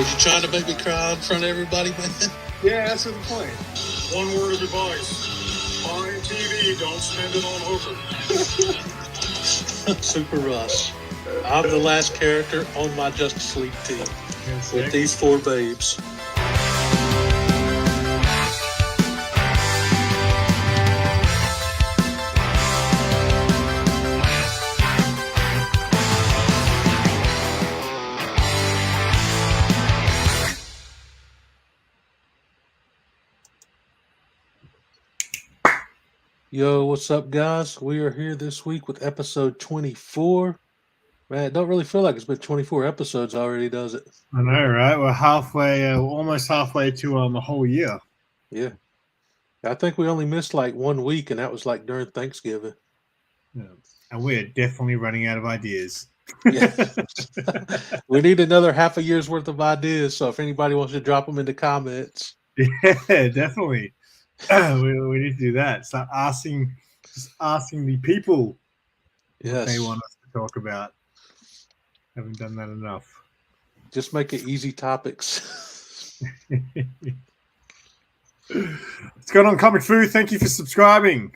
Was you trying to make me cry in front of everybody, man? Yeah, that's the point. One word of advice. Buy TV, don't spend it on Hooker. Super Russ. I'm the last character on my Justice League team with these 4 babes. Yo, what's up, guys? We are here this week with episode 24. Man, it don't really feel like it's been 24 episodes already, does it? I know, right? We're halfway, almost halfway to a whole year. Yeah. I think we only missed like 1 week, and that was like during Thanksgiving. Yeah. And we're definitely running out of ideas. Yeah. We need another half a year's worth of ideas, so if anybody wants to drop them in the comments. Yeah, definitely. we need to do that. Start asking the people what they want us to talk about. Haven't done that enough. Just make it easy topics. What's going on, Comic Food? Thank you for subscribing.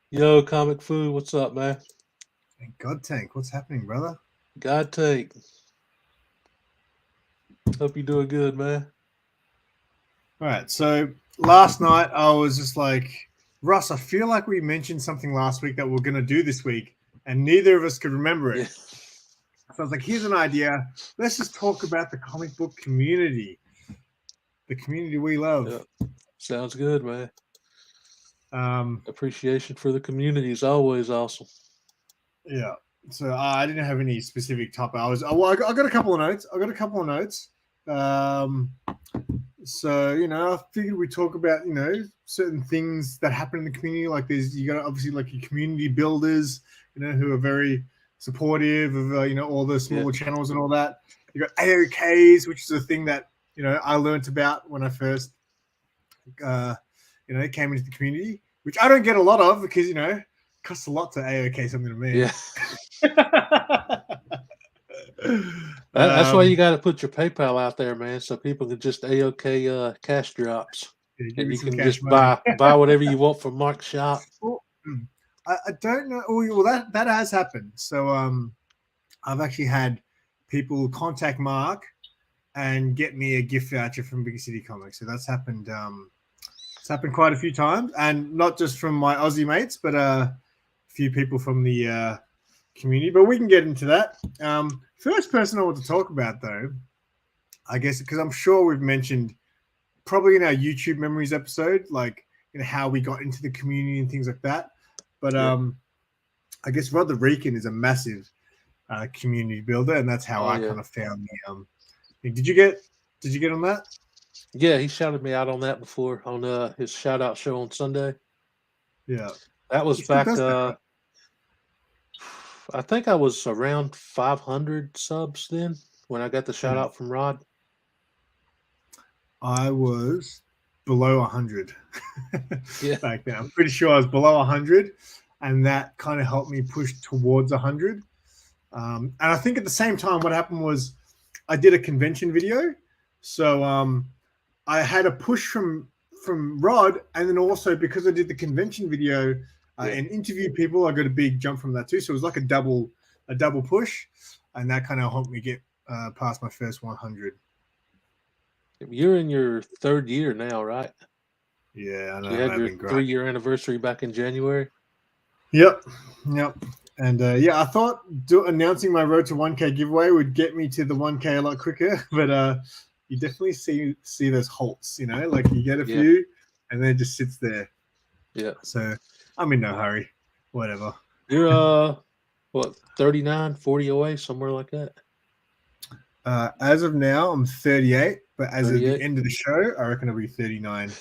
Yo, Comic Food, what's up, man? God Tank, what's happening, brother? God Tank. Hope you're doing good, man. All right, so last night I was just like, Russ, I feel like we mentioned something last week that we're going to do this week, and neither of us could remember it. Yeah. So I was like, here's an idea. Let's just talk about the comic book community, the community we love. Yeah. Sounds good, man. Appreciation for the community is always awesome. Yeah. So I didn't have any specific topic. I got a couple of notes. So, I figured we'd talk about, certain things that happen in the community. Like you got obviously like your community builders, who are very supportive of, all the smaller channels and all that. You got AOKs, which is a thing that, I learned about when I first, came into the community, which I don't get a lot of because, it costs a lot to AOK something to me. Yeah. That's why you got to put your PayPal out there, man, so people can just AOK cash drops, and you can just buy whatever you want from Mark's shop. Well, I don't know. Well, that has happened. So I've actually had people contact Mark and get me a gift voucher from Big City Comics. So that's happened. It's happened quite a few times, and not just from my Aussie mates, but a few people from the community. But we can get into that. First person I want to talk about, though, I guess, because I'm sure we've mentioned probably in our YouTube memories episode, like how we got into the community and things like that. But I guess Rod the Rican is a massive community builder, and that's how I kind of found the. Did you get on that? Yeah, he shouted me out on that before on his shout out show on Sunday. Yeah, that was back. I think I was around 500 subs then when I got the shout out from Rod. I was below 100 back then. I'm pretty sure I was below 100, and that kind of helped me push towards 100. And I think at the same time, what happened was I did a convention video. So I had a push from Rod, and then also because I did the convention video and interviewed people, I got a big jump from that too. So it was like a double push, and that kind of helped me get past my first 100. You're in your 3rd year now, right? Yeah, I know. You had your 3-year anniversary back in January. Yep. And I thought announcing my Road to 1K giveaway would get me to the 1K a lot quicker, but you definitely see those halts, like you get a few and then it just sits there. Yeah. So I'm in no hurry. Whatever. You're 39, 40 away, somewhere like that? As of now, I'm 38, but as of the end of the show, I reckon I'll be 39.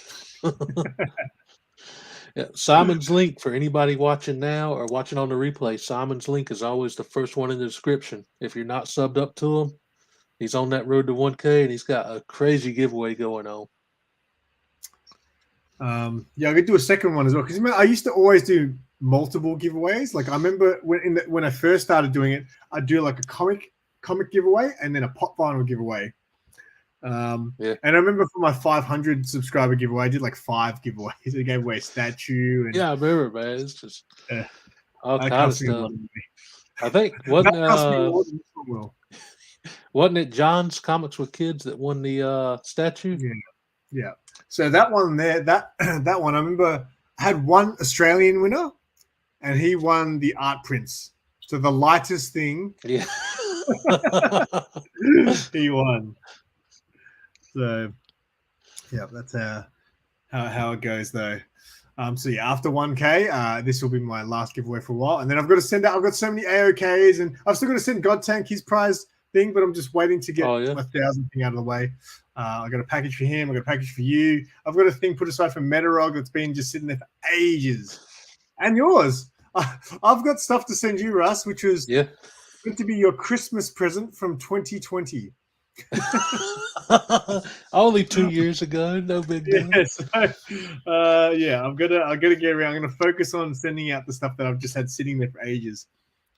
Yeah, Simon's link for anybody watching now or watching on the replay. Simon's link is always the first one in the description. If you're not subbed up to him, he's on that road to 1K, and he's got a crazy giveaway going on. I could do a second one as well, because I used to always do multiple giveaways. Like I remember when I first started doing it, I'd do like a comic giveaway and then a pop vinyl giveaway. And I remember for my 500 subscriber giveaway, I did like 5 giveaways. I gave away a statue. And, Yeah, I remember, man. It's just all that kind of cost me a lot stuff. of money. I think That cost me more than this one will. wasn't it John's Comics with Kids that won the statue? Yeah. So that one there, that one, I remember I had one Australian winner, and he won the art prints. So the lightest thing, Yeah. he won. So yeah, that's how it goes though. So yeah, after 1K, this will be my last giveaway for a while, and then I've got to send out. I've got so many AOKs, and I've still got to send God Tank his prize thing, but I'm just waiting to get my 1,000 thing out of the way. I got a package for him. I got a package for you. I've got a thing put aside for Metarog that's been just sitting there for ages, and yours. I've got stuff to send you, Russ, which was meant to be your Christmas present from 2020. Only 2 years ago, no big deal. I'm gonna get around. I'm gonna focus on sending out the stuff that I've just had sitting there for ages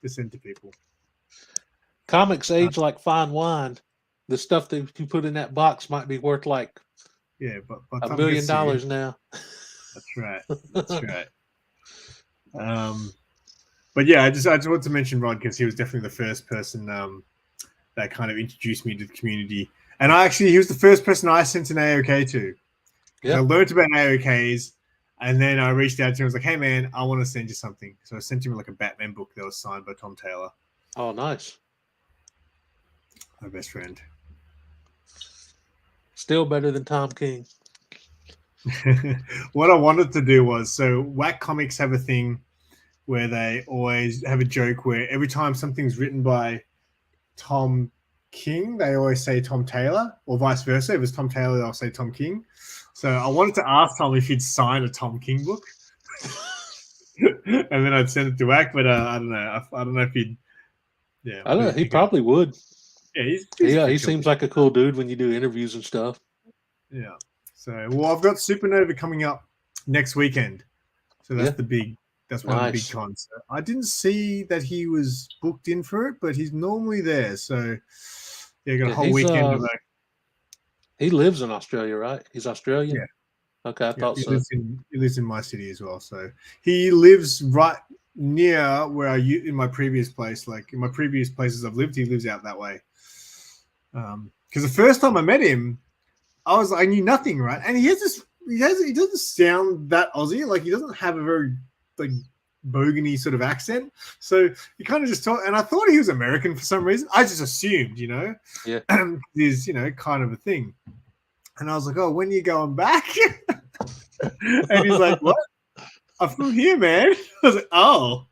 to send to people. Comics age like fine wine. The stuff that you put in that box might be worth like but $1 million now. That's right. That's right. But yeah, I just wanted to mention Rod because he was definitely the first person that kind of introduced me to the community. And he was the first person I sent an AOK to. I learned about AOKs, and then I reached out to him. I was like, "Hey man, I want to send you something." So I sent him like a Batman book that was signed by Tom Taylor. Oh, nice. My best friend. Still better than Tom King. What I wanted to do was, so Whack Comics have a thing where they always have a joke where every time something's written by Tom King, they always say Tom Taylor, or vice versa. If it's Tom Taylor, they'll say Tom King. So I wanted to ask Tom if he'd sign a Tom King book, and then I'd send it to Whack. But I don't know. I don't know if he'd. Yeah, I don't know. He probably would. Yeah, he seems like a cool dude when you do interviews and stuff. Yeah. So, well, I've got Supernova coming up next weekend. So that's that's one of the big cons. So I didn't see that he was booked in for it, but he's normally there. So yeah, got a whole weekend of that. He lives in Australia, right? He's Australian? Yeah. Okay, I thought so. He lives in my city as well. So he lives right near where in my previous place. Like in my previous places I've lived, he lives out that way. Because the first time I met him, I knew nothing, right? And he doesn't sound that Aussie. Like he doesn't have a very like bogany sort of accent. So he kind of just talked, and I thought he was American for some reason. I just assumed, Yeah, is kind of a thing. And I was like, "Oh, when are you going back?" And he's like, "What? I'm from here, man." I was like, "Oh,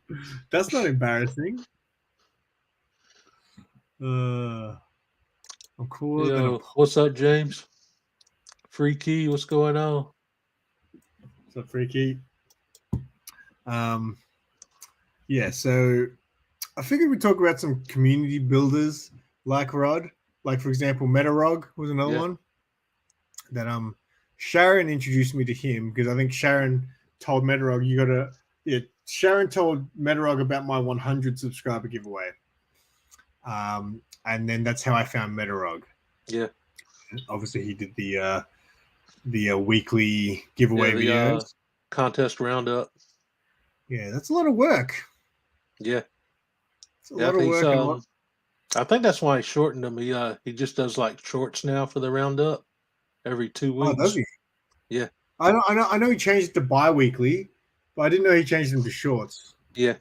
that's not embarrassing." I'm cooler than a... What's up, James? Freaky, what's going on? What's up, Freaky? Yeah, so I figured we'd talk about some community builders like Rod. Like, for example, Metarog was another one that Sharon introduced me to him because I think Sharon told Metarog Sharon told Metarog about my 100 subscriber giveaway. And then that's how I found Metarog. Yeah. Obviously, he did the weekly giveaway videos. Contest roundup. Yeah, that's a lot of work. Yeah. It's a lot of work. I think that's why he shortened them. He just does like shorts now for the roundup every 2 weeks. Oh, does he? Yeah. I know he changed it to bi-weekly, but I didn't know he changed them to shorts. Yeah.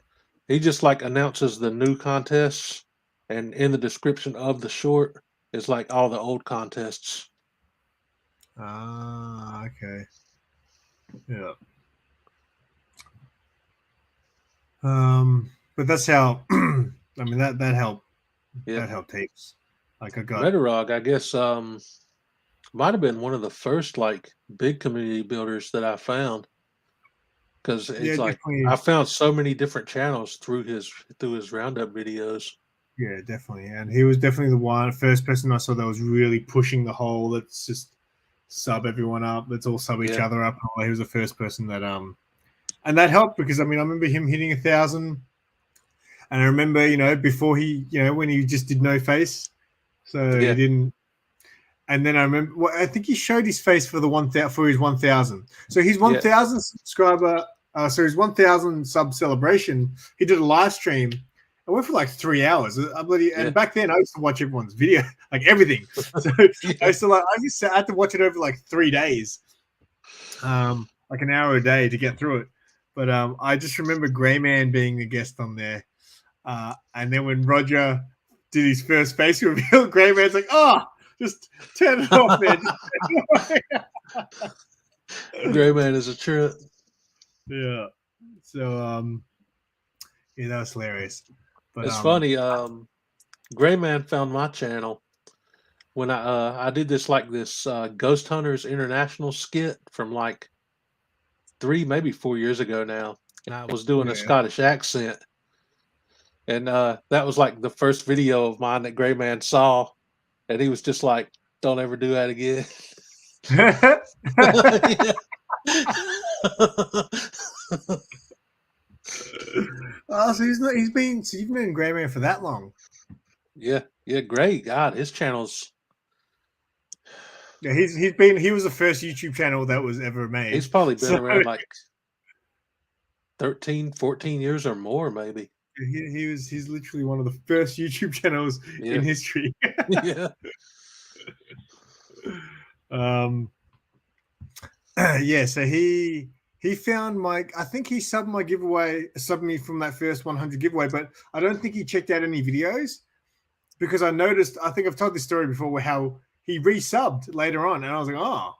He just like announces the new contests, and in the description of the short is like all the old contests. Ah, okay. Yeah. But that's how I mean that helped. Yeah. That helped heaps. Like I got Metarog, I guess might have been one of the first like big community builders that I found. Because it's like I found so many different channels through his roundup videos. Yeah, definitely. And he was definitely the first person I saw that was really pushing the whole let's just sub everyone up, let's all sub each other up. He was the first person that and that helped because I remember him hitting 1,000. And I remember, before he, when he just did no face. So he didn't And then I remember, well, I think he showed his face for his 1,000. So his Yeah. 1,000 subscriber, his 1,000 sub celebration, he did a live stream. It went for like 3 hours. And back then I used to watch everyone's video, like everything. So I used to have to watch it over like 3 days, like an hour a day to get through it. But I just remember Grey Man being a guest on there. And then when Roger did his first face reveal, Grey Man's like, "Oh, just turn it off, man." Grey Man is a trip. Yeah. So yeah, that was hilarious. But It's funny. Grey Man found my channel when I did this Ghost Hunters International skit from like 3, maybe 4 years ago now. And I was doing a Scottish accent. And that was like the first video of mine that Grey Man saw. And he was just like, "Don't ever do that again." Oh, so you've been Grey Man for that long. Yeah, great. God, his channel's Yeah, he was the first YouTube channel that was ever made. He's probably been around like 13, 14 years or more, maybe. He's literally one of the first YouTube channels in history. Yeah. Yeah, so he found I think he subbed me from that first 100 giveaway, but I don't think he checked out any videos because I noticed, I think I've told this story before, how he resubbed later on, and I was like, oh,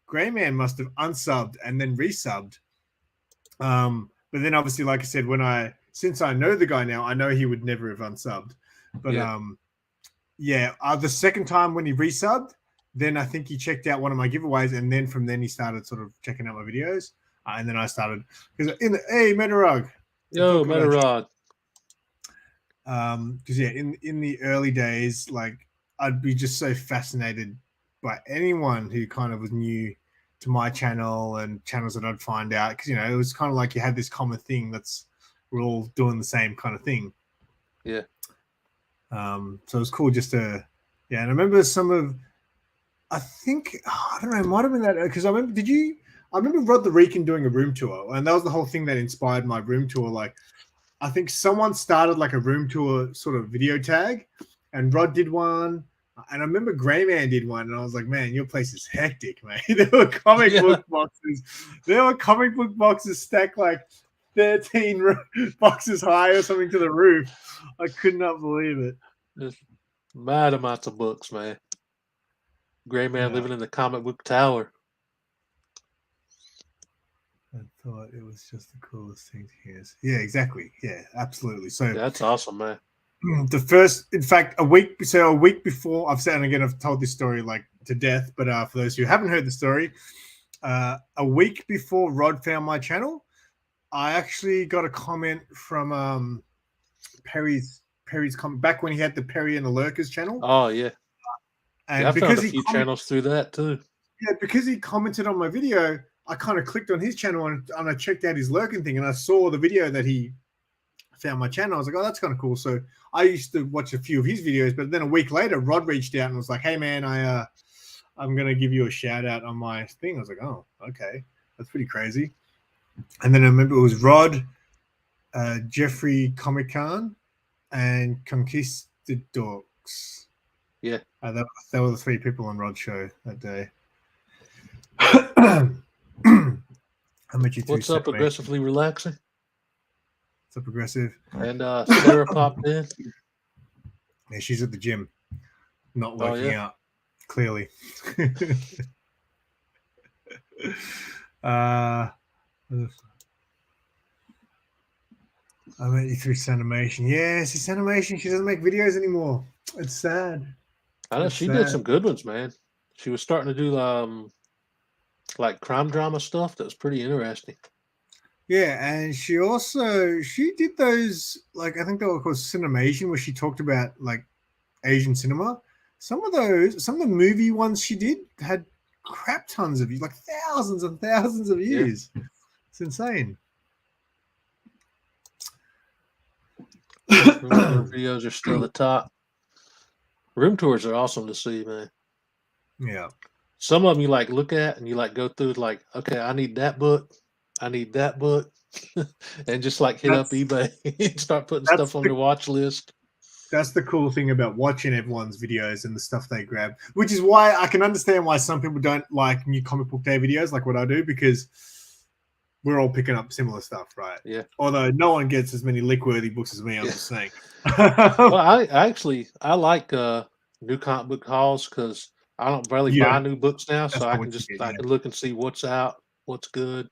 Grey Man must have unsubbed and then resubbed. But then obviously, like I said, since I know the guy now, I know he would never have unsubbed. But the second time when he resubbed, then I think he checked out one of my giveaways, and then from then he started sort of checking out my videos. And then I started because hey, Metarog. Yo, Metarog. Because in the early days, like I'd be just so fascinated by anyone who kind of was new to my channel and channels that I'd find out, because it was kind of like you had this common thing we're all doing the same kind of thing. Yeah. So it was cool just to and I remember I don't know, it might have been that because I remember Rod the Reekin doing a room tour, and that was the whole thing that inspired my room tour. Like, I think someone started like a room tour sort of video tag, and Rod did one, and I remember Grey Man did one, and I was like, man, your place is hectic, man. There were comic book boxes. There were comic book boxes stacked like 13 boxes high or something to the roof. I could not believe it. Just mad amounts of books, man. Grey Man living in the comic book tower. I thought it was just the coolest thing to hear. Yeah, exactly. Yeah, absolutely. So that's awesome, man. The first, in fact, a week before, I've told this story like to death, but for those who haven't heard the story, a week before Rod found my channel, I actually got a comment from Perry's comment back when he had the Perry and the Lurkers channel. Oh yeah. And I found a few channels through that too. Yeah, because he commented on my video, I kind of clicked on his channel and I checked out his lurking thing, and I saw the video that he found my channel. I was like, oh, that's kind of cool. So I used to watch a few of his videos, but then a week later, Rod reached out and was like, hey man, I'm gonna give you a shout out on my thing. I was like, oh, okay, that's pretty crazy. And then I remember it was Rod, Jeffrey Comic Con, and Conquistadors. Yeah, that were the 3 people on Rod's show that day. What's up, Aggressively Relaxing? What's up, Progressive? And Sarah popped in. Yeah, she's at the gym, not working out, clearly. I met you through Sanimation. Yes, it's Sanimation. She doesn't make videos anymore. It's sad. I know she did some good ones, man. She was starting to do like crime drama stuff that was pretty interesting. Yeah, and she did those, like, I think they were called Cinemasian, where she talked about like Asian cinema. Some of the movie ones she did had crap tons of views, like thousands and thousands of views. Yeah. It's insane. Videos are still the top. Room tours are awesome to see, man. Yeah. Some of them you like look at and you like go through like, okay, I need that book, I need that book, and just like hit up That's eBay and start putting that's stuff on the your watch list. that's the cool thing about watching everyone's videos and the stuff they grab, which is why I can understand why some people don't like new comic book day videos like what I do, because we're all picking up similar stuff, right? Yeah, Although no one gets as many lick-worthy books as me, I'm yeah. just saying. Well, I like new comic book hauls because I don't barely You buy don't. new books now, That's so I not can what you just get. I Yeah. can look and see what's out, what's good.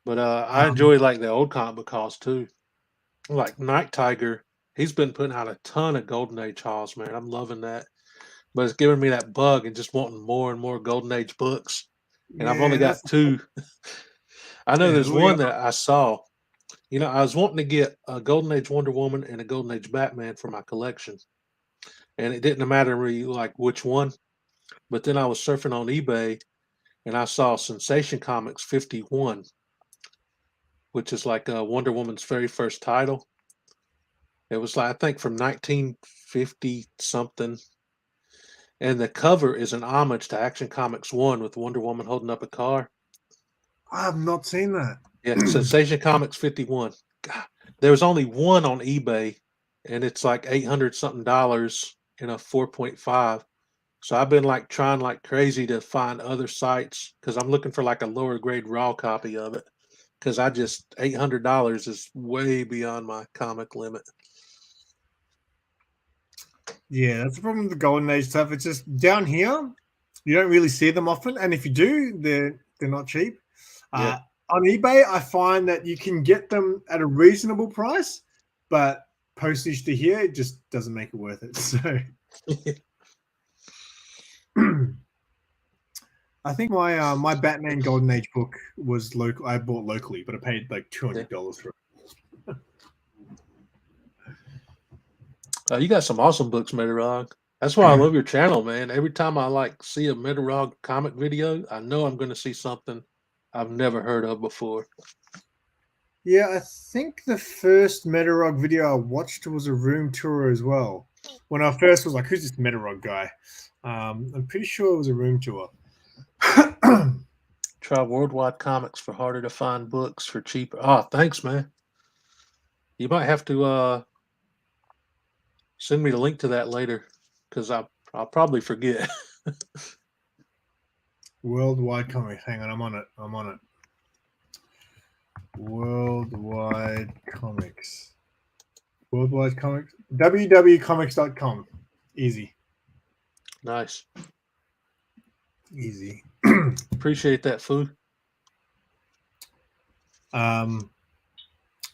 But I Um, enjoy like the old comic book hauls too. Like Night Tiger, he's been putting out a ton of Golden Age hauls, man. I'm loving that. But it's giving me that bug and just wanting more and more Golden Age books. And I've only yeah, that's got two. I know yeah. there's We one that I saw. You know, I was wanting to get a Golden Age Wonder Woman and a Golden Age Batman for my collection. And it didn't matter really like which one. But then I was surfing on eBay and I saw Sensation Comics 51, which is like Wonder Woman's very first title. It was like I think from 1950 something. And the cover is an homage to Action Comics 1 with Wonder Woman holding up a car. I have not seen that. Yeah, Sensation Comics 51. God, there was only one on eBay, and it's like 800 something dollars in a 4.5. So I've been like trying like crazy to find other sites because I'm looking for like a lower grade raw copy of it because I just $800 is way beyond my comic limit. Yeah, that's the problem with the Golden Age stuff. It's just down here, you don't really see them often, and if you do, they're not cheap. Yeah. Uh, on eBay, I find that you can get them at a reasonable price, but postage to here it just doesn't make it worth it. So I think my Batman Golden Age book was local. I bought locally, but I paid like $200 for it. You got some awesome books, Metarog. That's why I love your channel, man. Every time I like see a Metarog comic video, I know I'm going to see something I've never heard of before. Yeah, I think the first Metarog video I watched was a room tour as well. When I first was like, "Who's this Metarog guy?" I'm pretty sure it was a room tour. Try Worldwide Comics for harder to find books for cheaper. Oh, thanks, man. You might have to send me the link to that later because I'll probably forget. Worldwide Comics. Hang on, I'm on it. Worldwide Comics. Worldwide Comics. www.comics.com. Easy. Nice. Easy. Appreciate that, food. Yeah,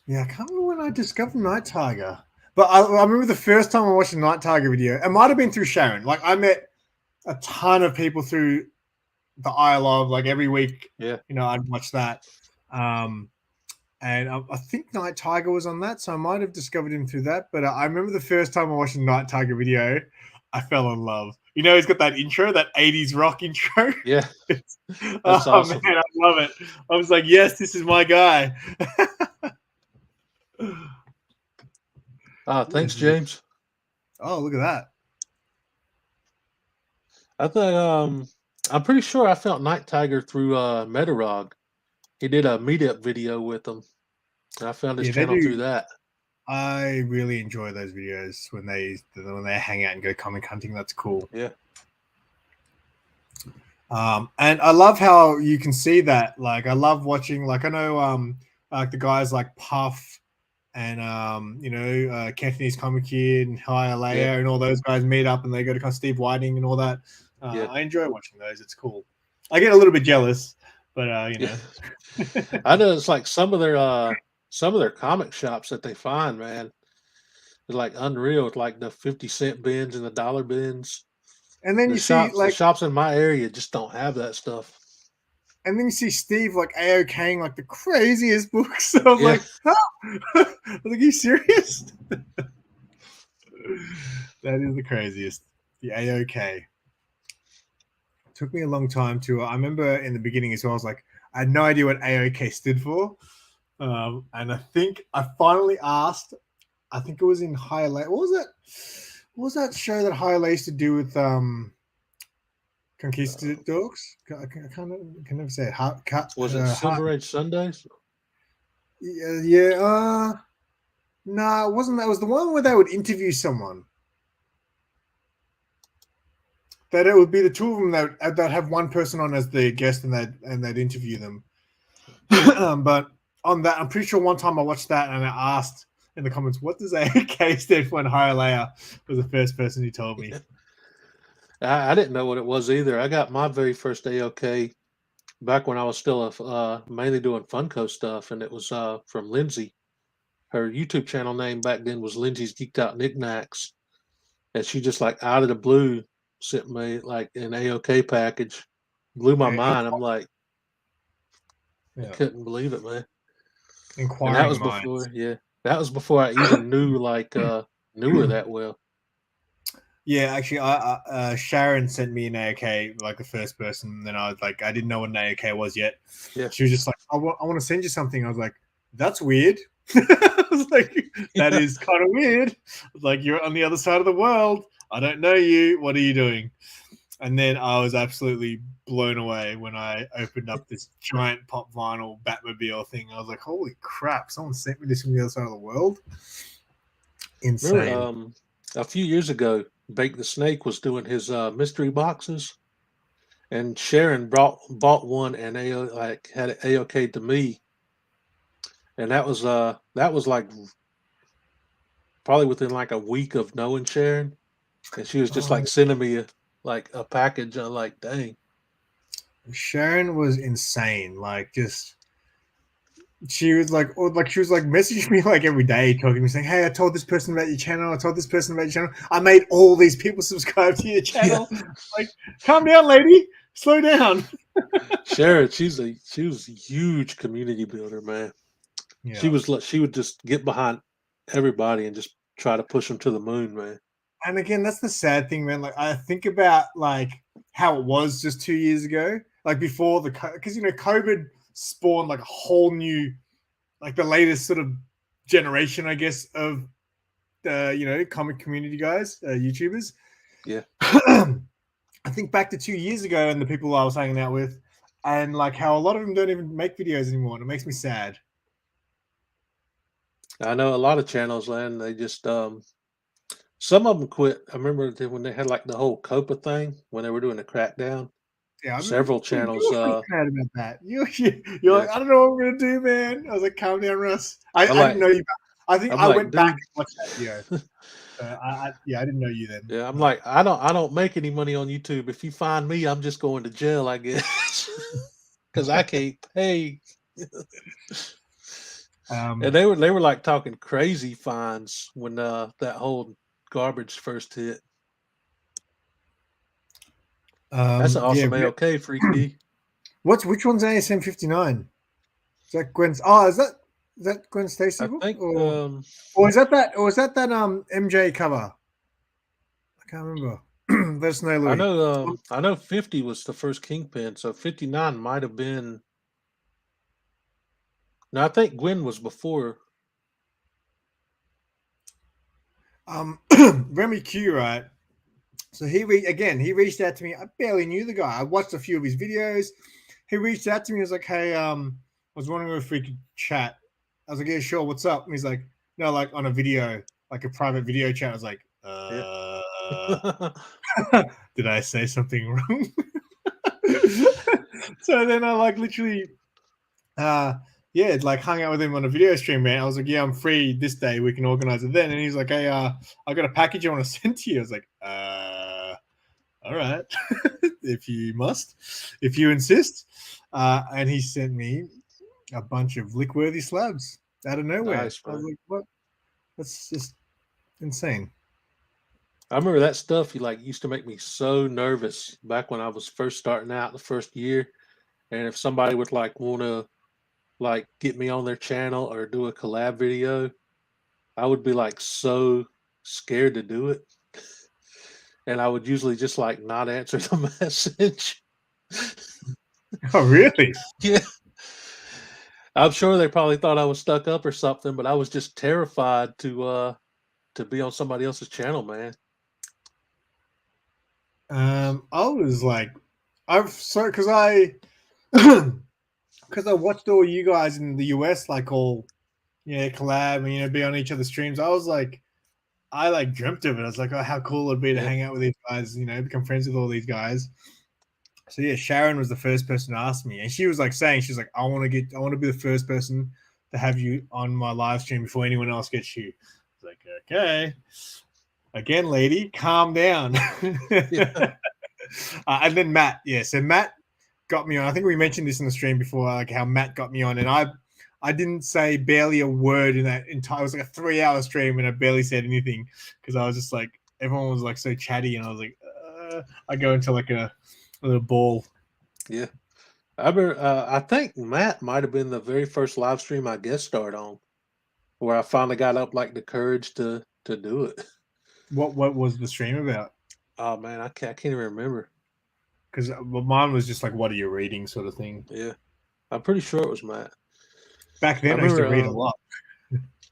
I can't remember when I discovered Night Tiger. But I remember the first time I watched a Night Tiger video. It might have been through Sharon. Like I met a ton of people through the Isle of, like every week. Yeah. You know, I'd watch that. And I think Night Tiger was on that, so I might have discovered him through that. But I remember the first time I watched a Night Tiger video, I fell in love. You know, he's got that intro, that 80s rock intro. Yeah. That's awesome. Man, I love it. I was like, yes, this is my guy. Thanks, James. Oh, look at that. I think I'm pretty sure I found Night Tiger through Metarog. He did a meetup video with him. And I found his channel through that. I really enjoy those videos when they hang out and go comic hunting. That's cool. Yeah. And I love how you can see that. Like, I love watching. Like, I know like the guys like Puff and Cantonese Comic Kid and Hialeah and all those guys meet up and they go to Steve Whiting and all that. I enjoy watching those. It's cool. I get a little bit jealous, but you know. I know it's like some of their comic shops that they find, man, is like unreal. It's like the 50-cent bins and the dollar bins. And then the shops in my area just don't have that stuff. And then you see Steve like AOKing like the craziest books. So I was like, oh. I was like, are you serious? That is the craziest. The AOK. It took me a long time to. I remember in the beginning as well, I was like, I had no idea what AOK stood for. And I think I finally asked. I think it was in Hialeah. What was it? What was that show that Hialeah used to do with Conquistadors. I can never say it. Was it Silver Age Sundays? Yeah. No, it wasn't. That was the one where they would interview someone. That it would be the two of them that have one person on as the guest and they'd interview them. But on that, I'm pretty sure one time I watched that and I asked in the comments, "What does AOK stand for?" And Hialeah was the first person who told me. I didn't know what it was either. I got my very first AOK back when I was still mainly doing Funko stuff, and it was from Lindsay. Her YouTube channel name back then was Lindsay's Geeked Out Knickknacks, and she just like out of the blue sent me like an AOK package. Blew my mind. I'm like, I couldn't believe it, man. Inquiring and that was minds. before, that was before I even knew knew her that well. Yeah, actually, I Sharon sent me an AOK, like the first person. And then I was like, I didn't know what an AOK was yet. Yeah. She was just like, I want to send you something. I was like, that's weird. I was like, that is kind of weird. I was like, you're on the other side of the world. I don't know you. What are you doing? And then I was absolutely blown away when I opened up this giant pop vinyl Batmobile thing. I was like, holy crap, someone sent me this from the other side of the world. Insane. Remember, a few years ago, Bake the Snake was doing his mystery boxes, and Sharon bought one and had it AOK to me, and that was like probably within like a week of knowing Sharon, and she was just like sending me a package. I'm like, dang. Sharon was insane. Like, just she was like messaging me like every day, talking to me saying, "Hey, I told this person about your channel. I told this person about your channel. I made all these people subscribe to your channel." Yeah. Like, calm down, lady. Slow down. Sharon, she was a huge community builder, man. Yeah. She would just get behind everybody and just try to push them to the moon, man. And again, that's the sad thing, man. Like, I think about like how it was just 2 years ago, like before because COVID spawned like a whole new, like the latest sort of generation, I guess, of comic community guys, YouTubers. Yeah. I think back to 2 years ago and the people I was hanging out with, and like how a lot of them don't even make videos anymore. And it makes me sad. I know a lot of channels, man. They just some of them quit. I remember when they had like the whole COPA thing when they were doing the crackdown. Yeah, several channels. You're mad about that. You're like, I don't know what I'm gonna do, man. I was like, calm down, Russ. I didn't know you. I think I went back and watched that video. I didn't know you then. Yeah, I'm like, I don't make any money on YouTube. If you find me, I'm just going to jail, I guess, because I can't pay. And they were like talking crazy fines when that whole garbage first hit. That's an awesome AOK, Freaky. Which one's ASM 59? Is that Gwen's? Oh, is that Gwen Stacy? I think, or is that MJ cover? I can't remember. There's no Louis. I know 50 was the first Kingpin, so 59 might have been. No, I think Gwen was before. Remy Q, right? So he reached out to me. I barely knew the guy. I watched a few of his videos. He reached out to me. He was like, "Hey, I was wondering if we could chat." I was like, "Yeah, sure. What's up?" And he's like, "No, like on a video, like a private video chat." I was like, "Did I say something wrong?" So then I like literally, like hung out with him on a video stream, man. I was like, "Yeah, I'm free this day. We can organize it then." And he's like, "Hey, I got a package I want to send to you." I was like, all right, if you insist. And he sent me a bunch of lick-worthy slabs out of nowhere. Nice, I was like, what? That's just insane. I remember that stuff used to make me so nervous back when I was first starting out the first year. And if somebody would want to get me on their channel or do a collab video, I would be so scared to do it. And I would usually just not answer the message. Oh, really? Yeah. I'm sure they probably thought I was stuck up or something, but I was just terrified to be on somebody else's channel, man. I was because I because I watched all you guys in the US like all collab and be on each other's streams. I was like, I like dreamt of it. I was like, oh, how cool it'd be to hang out with these guys, become friends with all these guys. So yeah, Sharon was the first person to ask me, and she was like she's like, I want to be the first person to have you on my live stream before anyone else gets you. I was like, okay, again, lady, calm down. And then Matt, so Matt got me on. I think we mentioned this in the stream before, like how Matt got me on, and I didn't say barely a word in that entire. It was like a 3-hour stream, and I barely said anything because I was just like, everyone was like so chatty, and I was like, I go into like a little ball. Yeah, I think Matt might have been the very first live stream I guest starred on, where I finally got up like the courage to do it. What was the stream about? Oh man, I can't even remember. Because mine was just like, what are you reading, sort of thing. Yeah, I'm pretty sure it was Matt. Back then, I used to read a lot.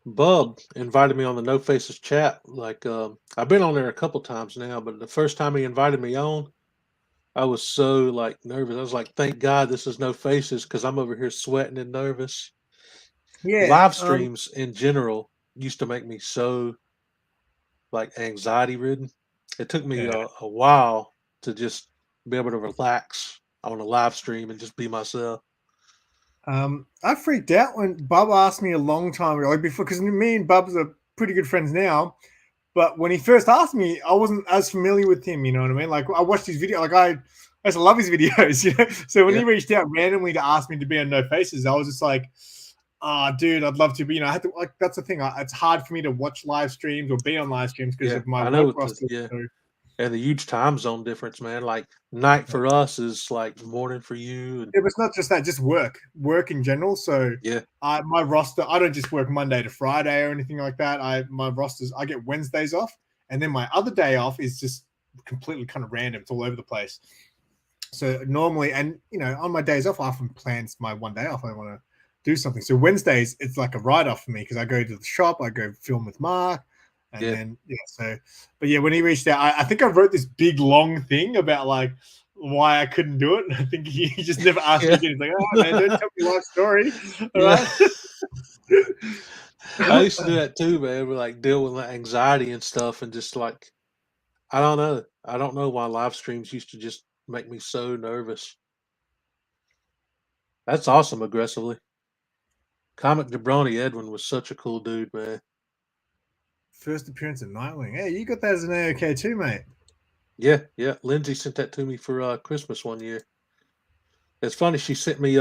Bub invited me on the No Faces chat. Like I've been on there a couple times now, but the first time he invited me on, I was so like nervous. I was like, "Thank God this is No Faces," because I'm over here sweating and nervous. Yeah, Live streams in general used to make me so like anxiety ridden. It took me a while to just be able to relax on a live stream and just be myself. I freaked out when Bub asked me a long time ago, like before, because me and Bub's are pretty good friends now. But when he first asked me, I wasn't as familiar with him. You know what I mean? Like I watched his video, like I used to love his videos. So when he reached out randomly to ask me to be on No Faces, I was just like, dude, I'd love to. But I had to. Like that's the thing. It's hard for me to watch live streams or be on live streams because of my work roster. And the huge time zone difference, man. Like night for us is like morning for you. And... Yeah, but it's not just that, just work in general. So my roster, I don't just work Monday to Friday or anything like that. My rosters, I get Wednesdays off, and then my other day off is just completely kind of random. It's all over the place. So normally, and on my days off, I often plan my one day off. I want to do something. So Wednesdays, it's like a write-off for me because I go to the shop, I go film with Mark. And then, but when he reached out, I think I wrote this big long thing about like why I couldn't do it. And I think he just never asked me again. He's like, oh man, don't tell me life story. All right. I used to do that too, man. We like deal with like anxiety and stuff, and just like, I don't know why live streams used to just make me so nervous. That's awesome. Aggressively. Comic Jabroni Edwin was such a cool dude, man. First appearance of Nightwing. Hey, you got that as an AOK too, mate. Yeah. Lindsay sent that to me for Christmas one year. It's funny, she sent me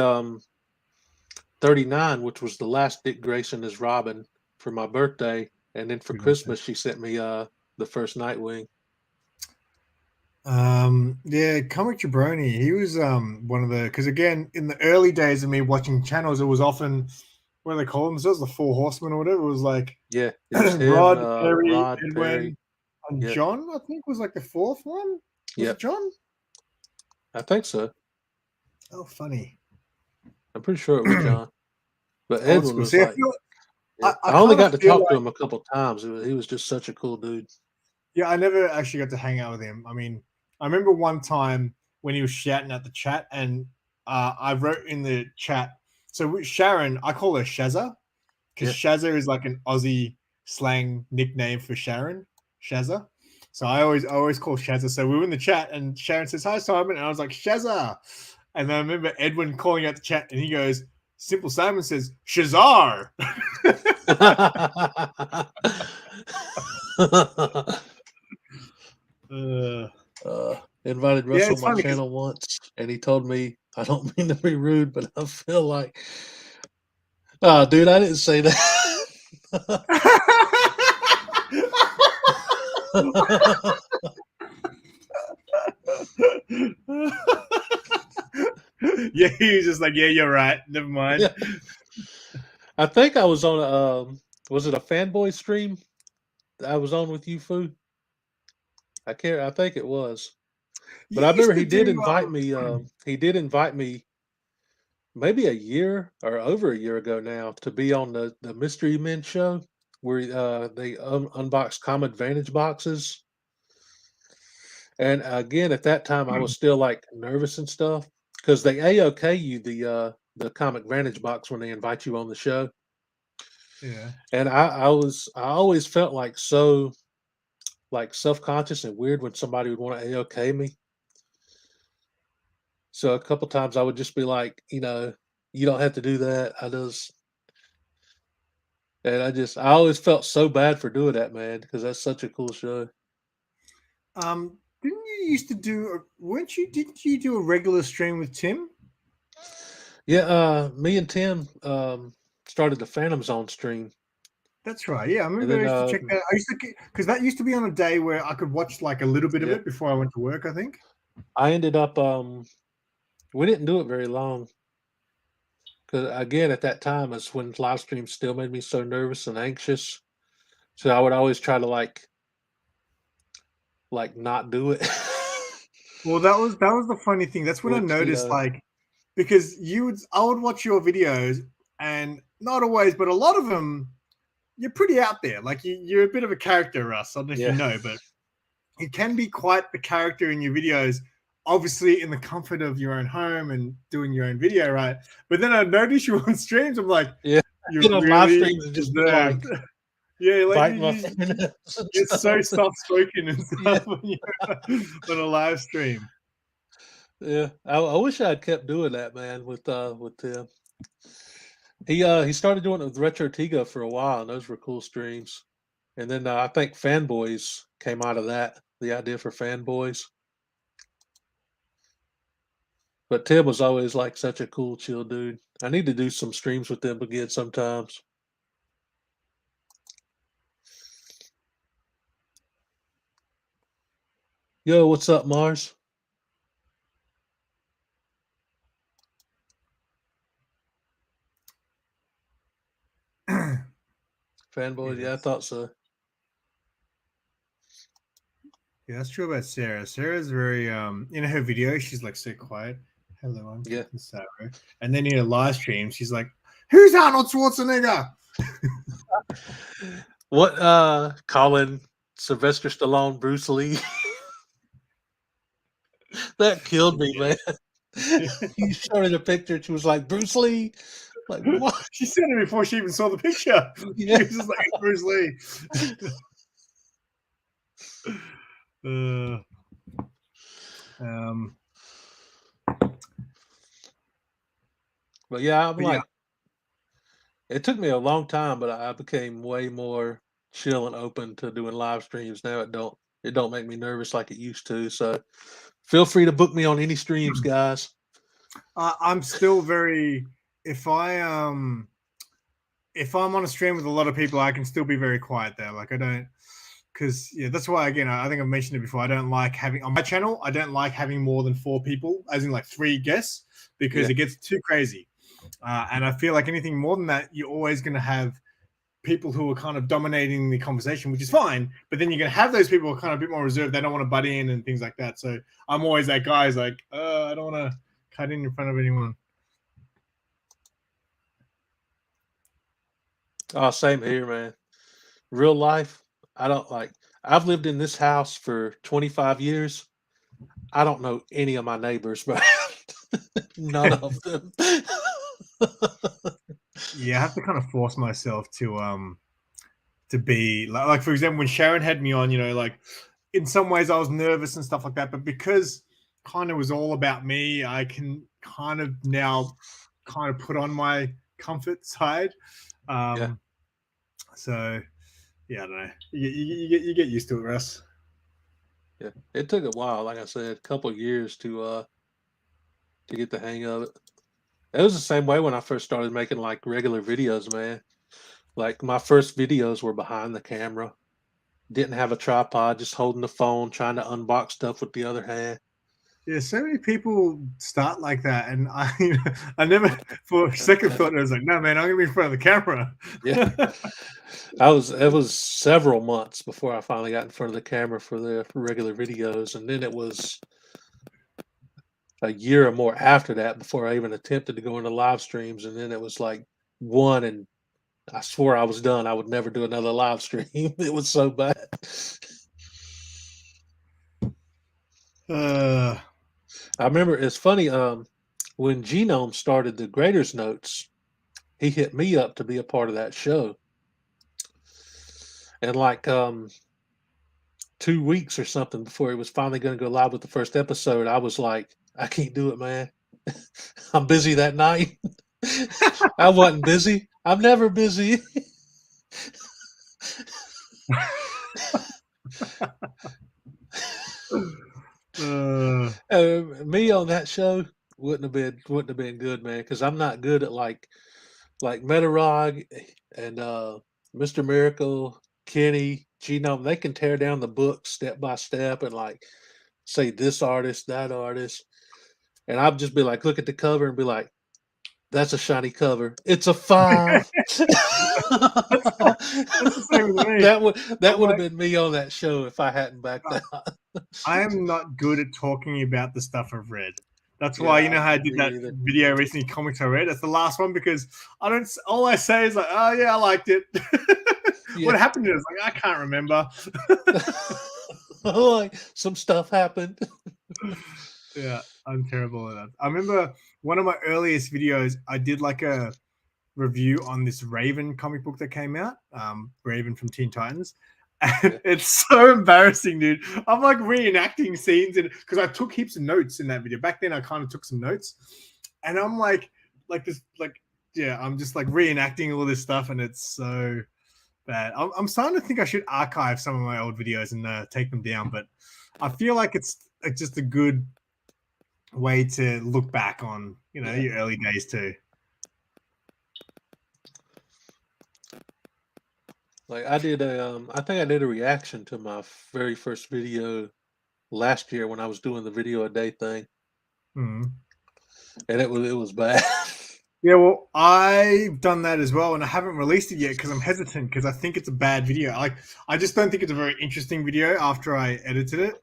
39, which was the last Dick Grayson as Robin for my birthday, and then for Christmas she sent me the first Nightwing. Comic Jabroni. He was one of the, because again, in the early days of me watching channels, it was often, what do they call them? So it was the Four Horsemen or whatever. It was like it was him, Rod, Perry, Edwin, Perry, and John, I think was like the fourth one. Was it John? I think so. Oh, funny. I'm pretty sure it was John. But Edwin was like, I only got to talk to him a couple of times. He was just such a cool dude. Yeah, I never actually got to hang out with him. I mean, I remember one time when he was shouting at the chat, and I wrote in the chat. So Sharon, I call her Shazza, because Shazza is like an Aussie slang nickname for Sharon, Shazza. So I always call Shazza. So we were in the chat, and Sharon says, "Hi, Simon," and I was like, "Shazza." And then I remember Edwin calling out the chat, and he goes, Simple Simon says, Shazar. Invited Russ on my channel once, and he told me, I don't mean to be rude, but I feel like, oh, dude, I didn't say that. Yeah, he was just like, yeah, you're right. Never mind. Yeah. I think I was on a, was it a fanboy stream I was on with you, Fu? I think it was. But I remember he did invite me. He did invite me maybe a year or over a year ago now to be on the Mystery Men show where they unbox Common Advantage boxes. And again, at that time, I was still like nervous and stuff because they A-OK you the Comic Vantage box when they invite you on the show. Yeah. And I always felt like so like self-conscious and weird when somebody would want to A-OK me. So a couple times I would just be like, you don't have to do that. I always felt so bad for doing that, man, because that's such a cool show. Didn't you used to do? Weren't you? Didn't you do a regular stream with Tim? Yeah, me and Tim started the Phantom Zone stream. That's right. Yeah, I And remember I then used to check that. I used to because that used to be on a day where I could watch like a little bit of yeah, it before I went to work. I think. I ended up we didn't do it very long because again at that time is when live streams still made me so nervous and anxious. So I would always try to like not do it. Well, that was the funny thing. That's when I Which, noticed like because I would watch your videos and not always, but a lot of them you're pretty out there. Like you're a bit of a character, Russ. I don't know if you yeah. know, but it can be quite the character in your videos, obviously in the comfort of your own home and doing your own video, right? But then I notice you on streams. I'm like, Yeah. you Get on live really streams and just be like deserved. Yeah, like biting my fingernails and you're so stuff. soft spoken and Yeah. stuff when you're on a live stream. Yeah. I wish I had kept doing that, man, with Tim. He started doing it with Retro Tiga for a while, and those were cool streams. And then I think Fanboys came out of that, the idea for Fanboys. But Tim was always like such a cool, chill dude. I need to do some streams with them again sometimes. Yo, what's up, Mars? Fanboys, yeah, I Yes. thought so. Yeah, that's true about Sarah. Sarah's very in her video, she's like so quiet. Hello, I'm Yeah. Captain Sarah. And then in a live stream, she's like, who's Arnold Schwarzenegger? What calling Sylvester Stallone Bruce Lee? That killed me, man. You showed her a picture, she was like, Bruce Lee? Like, what? She said it before she even saw the picture. Yeah. She was just like, it's Bruce Lee. But yeah, I'm But like, yeah, it took me a long time, but I became way more chill and open to doing live streams. Now it don't make me nervous like it used to. So feel free to book me on any streams, guys. I'm still very if I'm on a stream with a lot of people, I can still be very quiet there. Like I don't because yeah, that's why again I think I've mentioned it before. I don't like having on my channel. I don't like having more than 4 people, as in like 3 guests, because Yeah. it gets too crazy. And I feel like anything more than that, you're always going to have people who are kind of dominating the conversation, which is fine. But then you're going to have those people who are kind of a bit more reserved. They don't want to butt in and things like that. So I'm always that guy who's like, I don't want to cut in front of anyone. Oh, same here, man. Real life, I don't like. I've lived in this house for 25 years. I don't know any of my neighbors, but none of them. Yeah, I have to kind of force myself to be like for example, when Sharon had me on, like in some ways I was nervous and stuff like that, but because kind of was all about me, I can kind of now kind of put on my comfort side. Yeah. So yeah, I don't know. You get used to it, Russ. Yeah, it took a while. Like I said, a couple of years to get the hang of it. It was the same way when I first started making like regular videos, man. Like my first videos were behind the camera, didn't have a tripod, just holding the phone, trying to unbox stuff with the other hand. Yeah, so many people start like that, and I never for a second thought I was like, no, man, I'm gonna be in front of the camera. Yeah, it was several months before I finally got in front of the camera for the regular videos, and then it was a year or more after that before I even attempted to go into live streams, and then it was like one, and I swore I was done. I would never do another live stream. It was so bad. Uh, I remember it's funny. When Genome started the Graders Notes, he hit me up to be a part of that show, and like 2 weeks or something before it was finally going to go live with the first episode, I was like, I can't do it, man. I'm busy that night. I wasn't busy. I'm never busy. Me on that show wouldn't have been good, man, because I'm not good at like Metarog and Mr. Miracle, Kenny, Genome. They can tear down the book step by step and like say this artist, that artist, and I'd just be like, look at the cover and be like, that's a shiny cover. It's a 5. that's the same with me. That would have been me on that show if I hadn't backed out. I am not good at talking about the stuff I've read. That's why, you know how I did that video recently, comics I read. That's the last one because I don't. All I say is like, oh yeah, I liked it. What happened to it? Like, I can't remember. Like, some stuff happened. Yeah, I'm terrible at that. I remember one of my earliest videos, I did like a review on this Raven comic book that came out, Raven from Teen Titans. And it's so embarrassing, dude. I'm like reenacting scenes because I took heaps of notes in that video. Back then I kind of took some notes. And I'm like this, I'm just like reenacting all this stuff, and it's so bad. I'm starting to think I should archive some of my old videos and take them down, but I feel like it's just a good way to look back on, your early days too. Like I did I think I did a reaction to my very first video last year when I was doing the video a day thing. Mm. And it was bad. Yeah, well, I've done that as well, and I haven't released it yet because I'm hesitant because I think it's a bad video. Like, I just don't think it's a very interesting video after I edited it.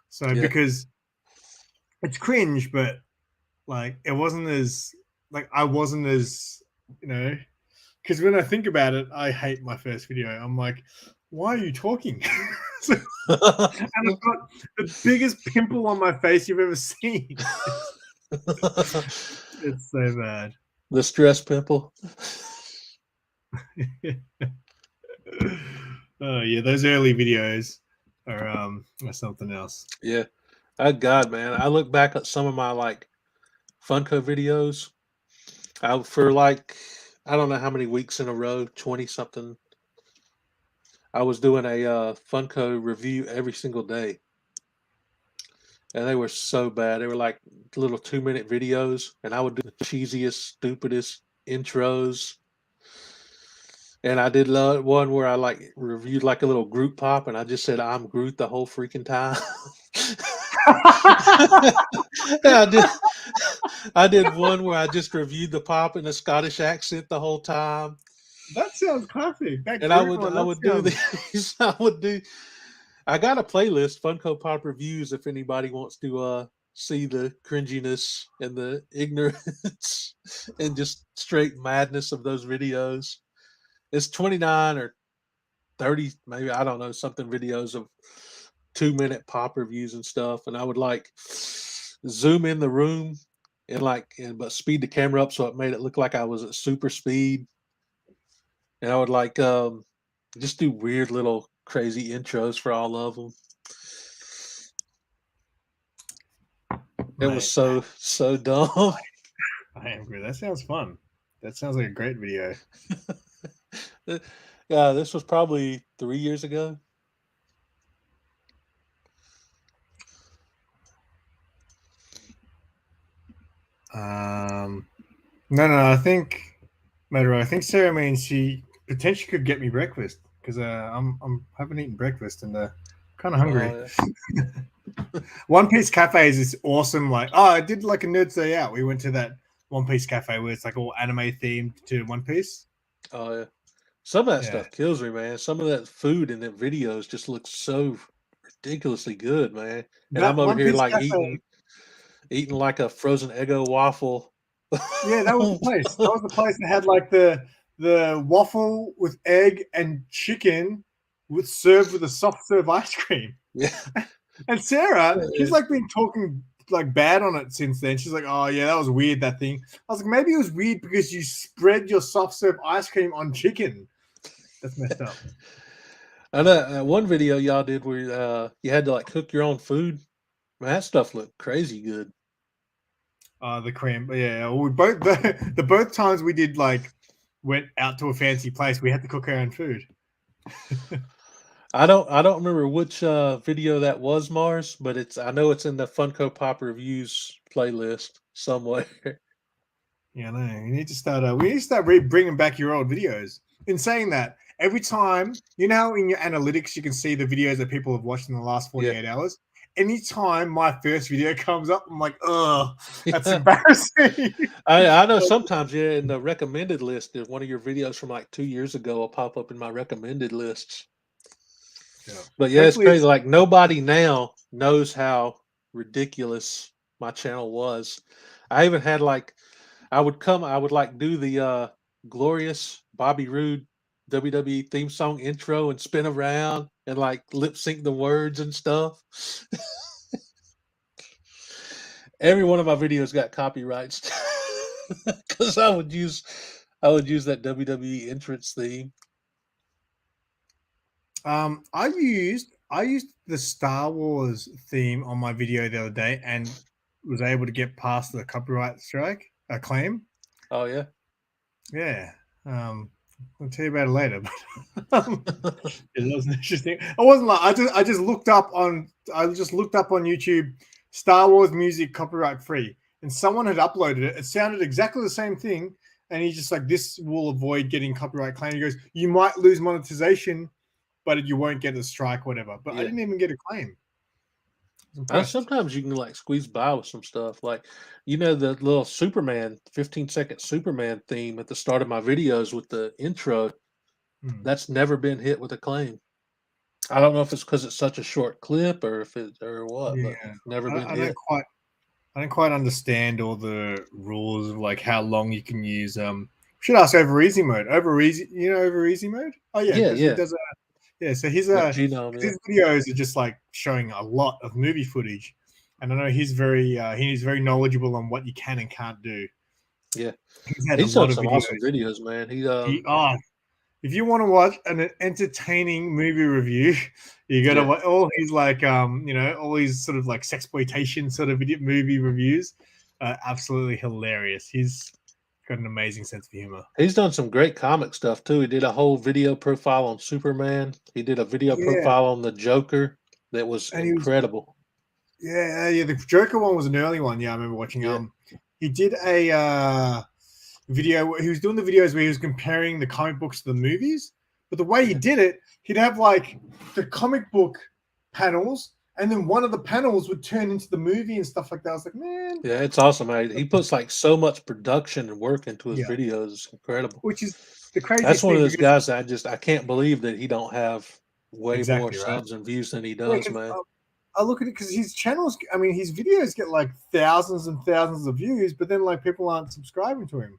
So because it's cringe, but like it wasn't as I wasn't as because when I think about it, I hate my first video. I'm like, why are you talking? And I've got the biggest pimple on my face you've ever seen. It's so bad. The stress pimple. Oh yeah, those early videos are something else. Yeah. Oh God, man. I look back at some of my like Funko videos. For like I don't know how many weeks in a row, 20 something. I was doing a Funko review every single day. And they were so bad. They were like little 2-minute videos, and I would do the cheesiest, stupidest intros. And I did one where I like reviewed like a little Groot pop, and I just said I'm Groot the whole freaking time. I did one where I just reviewed the pop in a Scottish accent the whole time. That sounds classic. And I would do these. I got a playlist, Funko Pop Reviews, if anybody wants to see the cringiness and the ignorance and just straight madness of those videos. It's 29 or 30, maybe, I don't know, something videos of 2-minute pop reviews and stuff. And I would like zoom in the room but speed the camera up so it made it look like I was at super speed. And I would like just do weird little crazy intros for all of them. It was so dumb. I am great. That sounds fun. That sounds like a great video. Yeah, this was probably 3 years ago. No, I think Sarah means she potentially could get me breakfast because I haven't eaten breakfast and kind of hungry. Oh, yeah. One Piece Cafe is this awesome. I did like a Nerds Day Out. We went to that One Piece Cafe where it's like all anime themed to One Piece. Oh yeah, some of that stuff kills me, man. Some of that food in the videos just looks so ridiculously good, man. And I'm over here like eating like a frozen Eggo waffle. Yeah, that was the place. That was the place that had like the waffle with egg and chicken served with a soft serve ice cream. Yeah. And Sarah, she's like been talking like bad on it since then. She's like, "Oh yeah, that was weird, that thing." I was like, "Maybe it was weird because you spread your soft serve ice cream on chicken." That's messed up. I know one video y'all did where you had to like cook your own food. Man, that stuff looked crazy good. The cream, yeah. We both the both times we did like went out to a fancy place, we had to cook our own food. I don't remember which video that was, Mars, but I know it's in the Funko Pop reviews playlist somewhere. Yeah, no, you need to start. We need to start bringing back your old videos. In saying that, every time you know how in your analytics you can see the videos that people have watched in the last 48 hours. Anytime my first video comes up, I'm like, "Ugh, that's embarrassing." I know sometimes, yeah, in the recommended list, if one of your videos from like 2 years ago will pop up in my recommended lists. Yeah. But yeah, it's Hopefully crazy. Like nobody now knows how ridiculous my channel was. I even had like I would like do the glorious Bobby Roode WWE theme song intro and spin around and like lip sync the words and stuff. Every one of my videos got copyrights because I would use that WWE entrance theme. I used the Star Wars theme on my video the other day and was able to get past the copyright strike claim. Oh yeah. Yeah. I'll tell you about it later. But it was interesting. I wasn't like I just looked up on YouTube Star Wars music copyright free, and someone had uploaded it. It sounded exactly the same thing, and he's just like, "This will avoid getting copyright claim." He goes, "You might lose monetization, but you won't get a strike, whatever." But I didn't even get a claim. Sometimes you can like squeeze by with some stuff. Like, the little Superman 15-second Superman theme at the start of my videos with the intro. That's never been hit with a claim. I don't know if it's because it's such a short clip or what, but never been hit. I don't quite understand all the rules of like how long you can use. Should ask over easy mode. Over easy mode. Oh yeah, Yeah. he does so his Genome, his videos are just like showing a lot of movie footage, and I know he's very knowledgeable on what you can and can't do. Yeah, he's had he's a lot done of some awesome videos, man. If you want to watch an entertaining movie review, you got to watch all his like all these sort of like sexploitation sort of movie reviews. Absolutely hilarious. He's got an amazing sense of humor. He's done some great comic stuff too. He did a whole video profile on Superman. He did a video profile on the Joker that was incredible. The Joker one was an early one. Yeah, I remember watching. He did a video. He was doing the videos where he was comparing the comic books to the movies. But the way he did it, he'd have like the comic book panels, and then one of the panels would turn into the movie and stuff like that. I was like, man, yeah, it's awesome. He puts like so much production and work into his videos. It's incredible. Which is the craziest. That's one of those guys that I can't believe that he don't have way more subs right? and views than he does, man. I look at it because his channels, I mean, his videos get like thousands and thousands of views, but then like people aren't subscribing to him.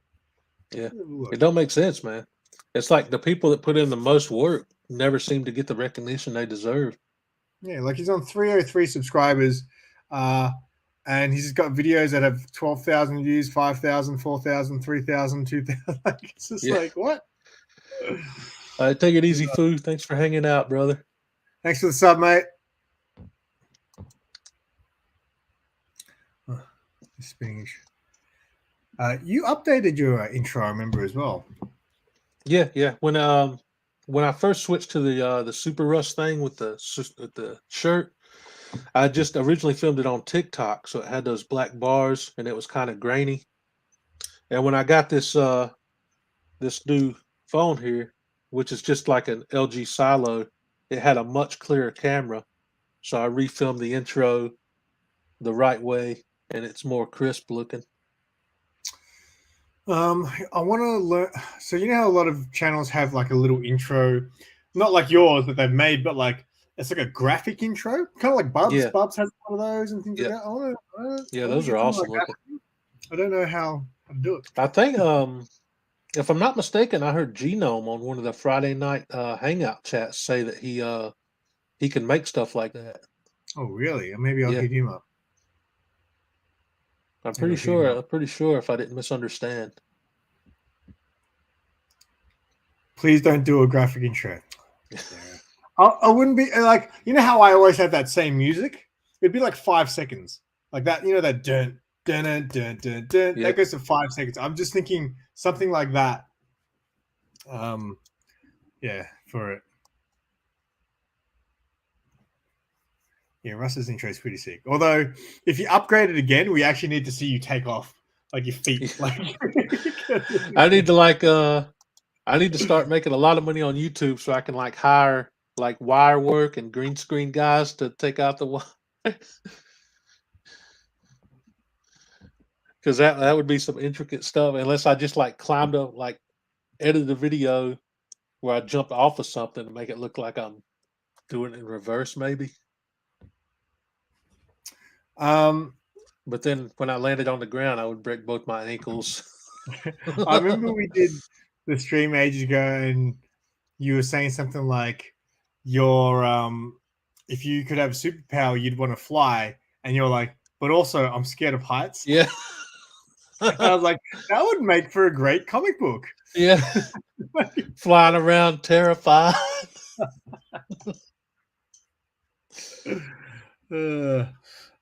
Yeah, it don't make sense, man. It's like the people that put in the most work never seem to get the recognition they deserve. Yeah, like he's on 303 subscribers, and he's got videos that have 12,000 views, 5,000, 4,000, 3,000, 2,000. It's just like, what? All right, take it easy, Foo. Thanks for hanging out, brother. Thanks for the sub, mate. Spinach. You updated your intro, I remember, as well. Yeah. When I first switched to the Super Rush thing with the shirt, I just originally filmed it on TikTok, so it had those black bars and it was kind of grainy. And when I got this new phone here, which is just like an LG Silo, it had a much clearer camera, so I refilmed the intro the right way, and it's more crisp looking. I want to learn. So you know how a lot of channels have like a little intro, not like yours that they've made, but like it's like a graphic intro, kind of like Bubs. Yeah. Bubs has one of those and things like that. I wanna those are awesome like looking. I don't know how to do it. I think, if I'm not mistaken, I heard Genome on one of the Friday night hangout chats say that he can make stuff like that. Oh, really? Maybe I'll Yeah. hit him up. I'm pretty sure if I didn't misunderstand. Please don't do a graphic intro. Yeah. I wouldn't be like, you know how I always have that same music? It'd be like 5 seconds. Like that, you know, that dun dun dun dun dun dun. Yep. That goes to 5 seconds. I'm just thinking something like that. Yeah, for it. Yeah, Russ's intro is pretty sick. Although, if you upgrade it again, we actually need to see you take off, like your feet. Like I need to start making a lot of money on YouTube so I can like hire like wire work and green screen guys to take out the wire. Because that would be some intricate stuff. Unless I just like climbed up, like edit the video where I jumped off of something to make it look like I'm doing it in reverse, maybe. But then when I landed on the ground, I would break both my ankles. I remember we did the stream ages ago, and you were saying something like, "Your if you could have a superpower, you'd want to fly," and you're like, "But also, I'm scared of heights." Yeah. And I was like, "That would make for a great comic book." Yeah. Flying around terrified.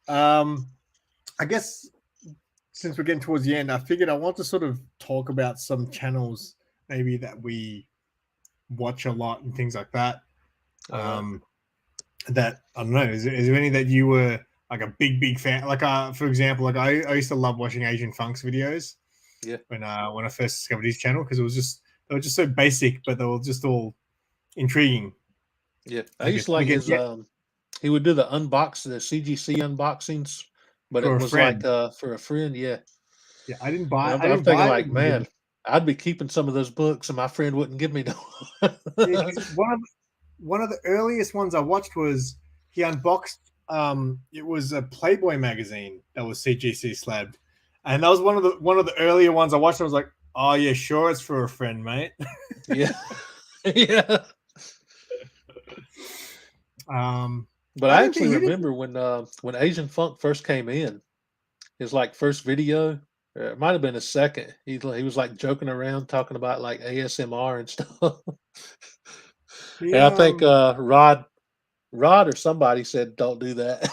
I guess since we're getting towards the end, I figured I want to sort of talk about some channels maybe that we watch a lot and things like that. That I don't know. Is there any that you were like a big fan? Like, for example, like I used to love watching Asian Funk's videos. Yeah. When I first discovered his channel, because they were just so basic, but they were just all intriguing. Yeah, I used to like his. He would do the CGC unboxings, but it was like for a friend. Yeah. Yeah, I didn't buy. I'm thinking like, man, I'd be keeping some of those books, and my friend wouldn't give me no. Yeah, one of the earliest ones I watched was he unboxed. It was a Playboy magazine that was CGC slabbed, and that was one of the earlier ones I watched. I was like, oh yeah, sure, it's for a friend, mate. Yeah, yeah. But I actually remember when Asian Funk first came in, his like first video. It might have been a second. He was like joking around, talking about like ASMR and stuff. And I think Rod or somebody said, "Don't do that."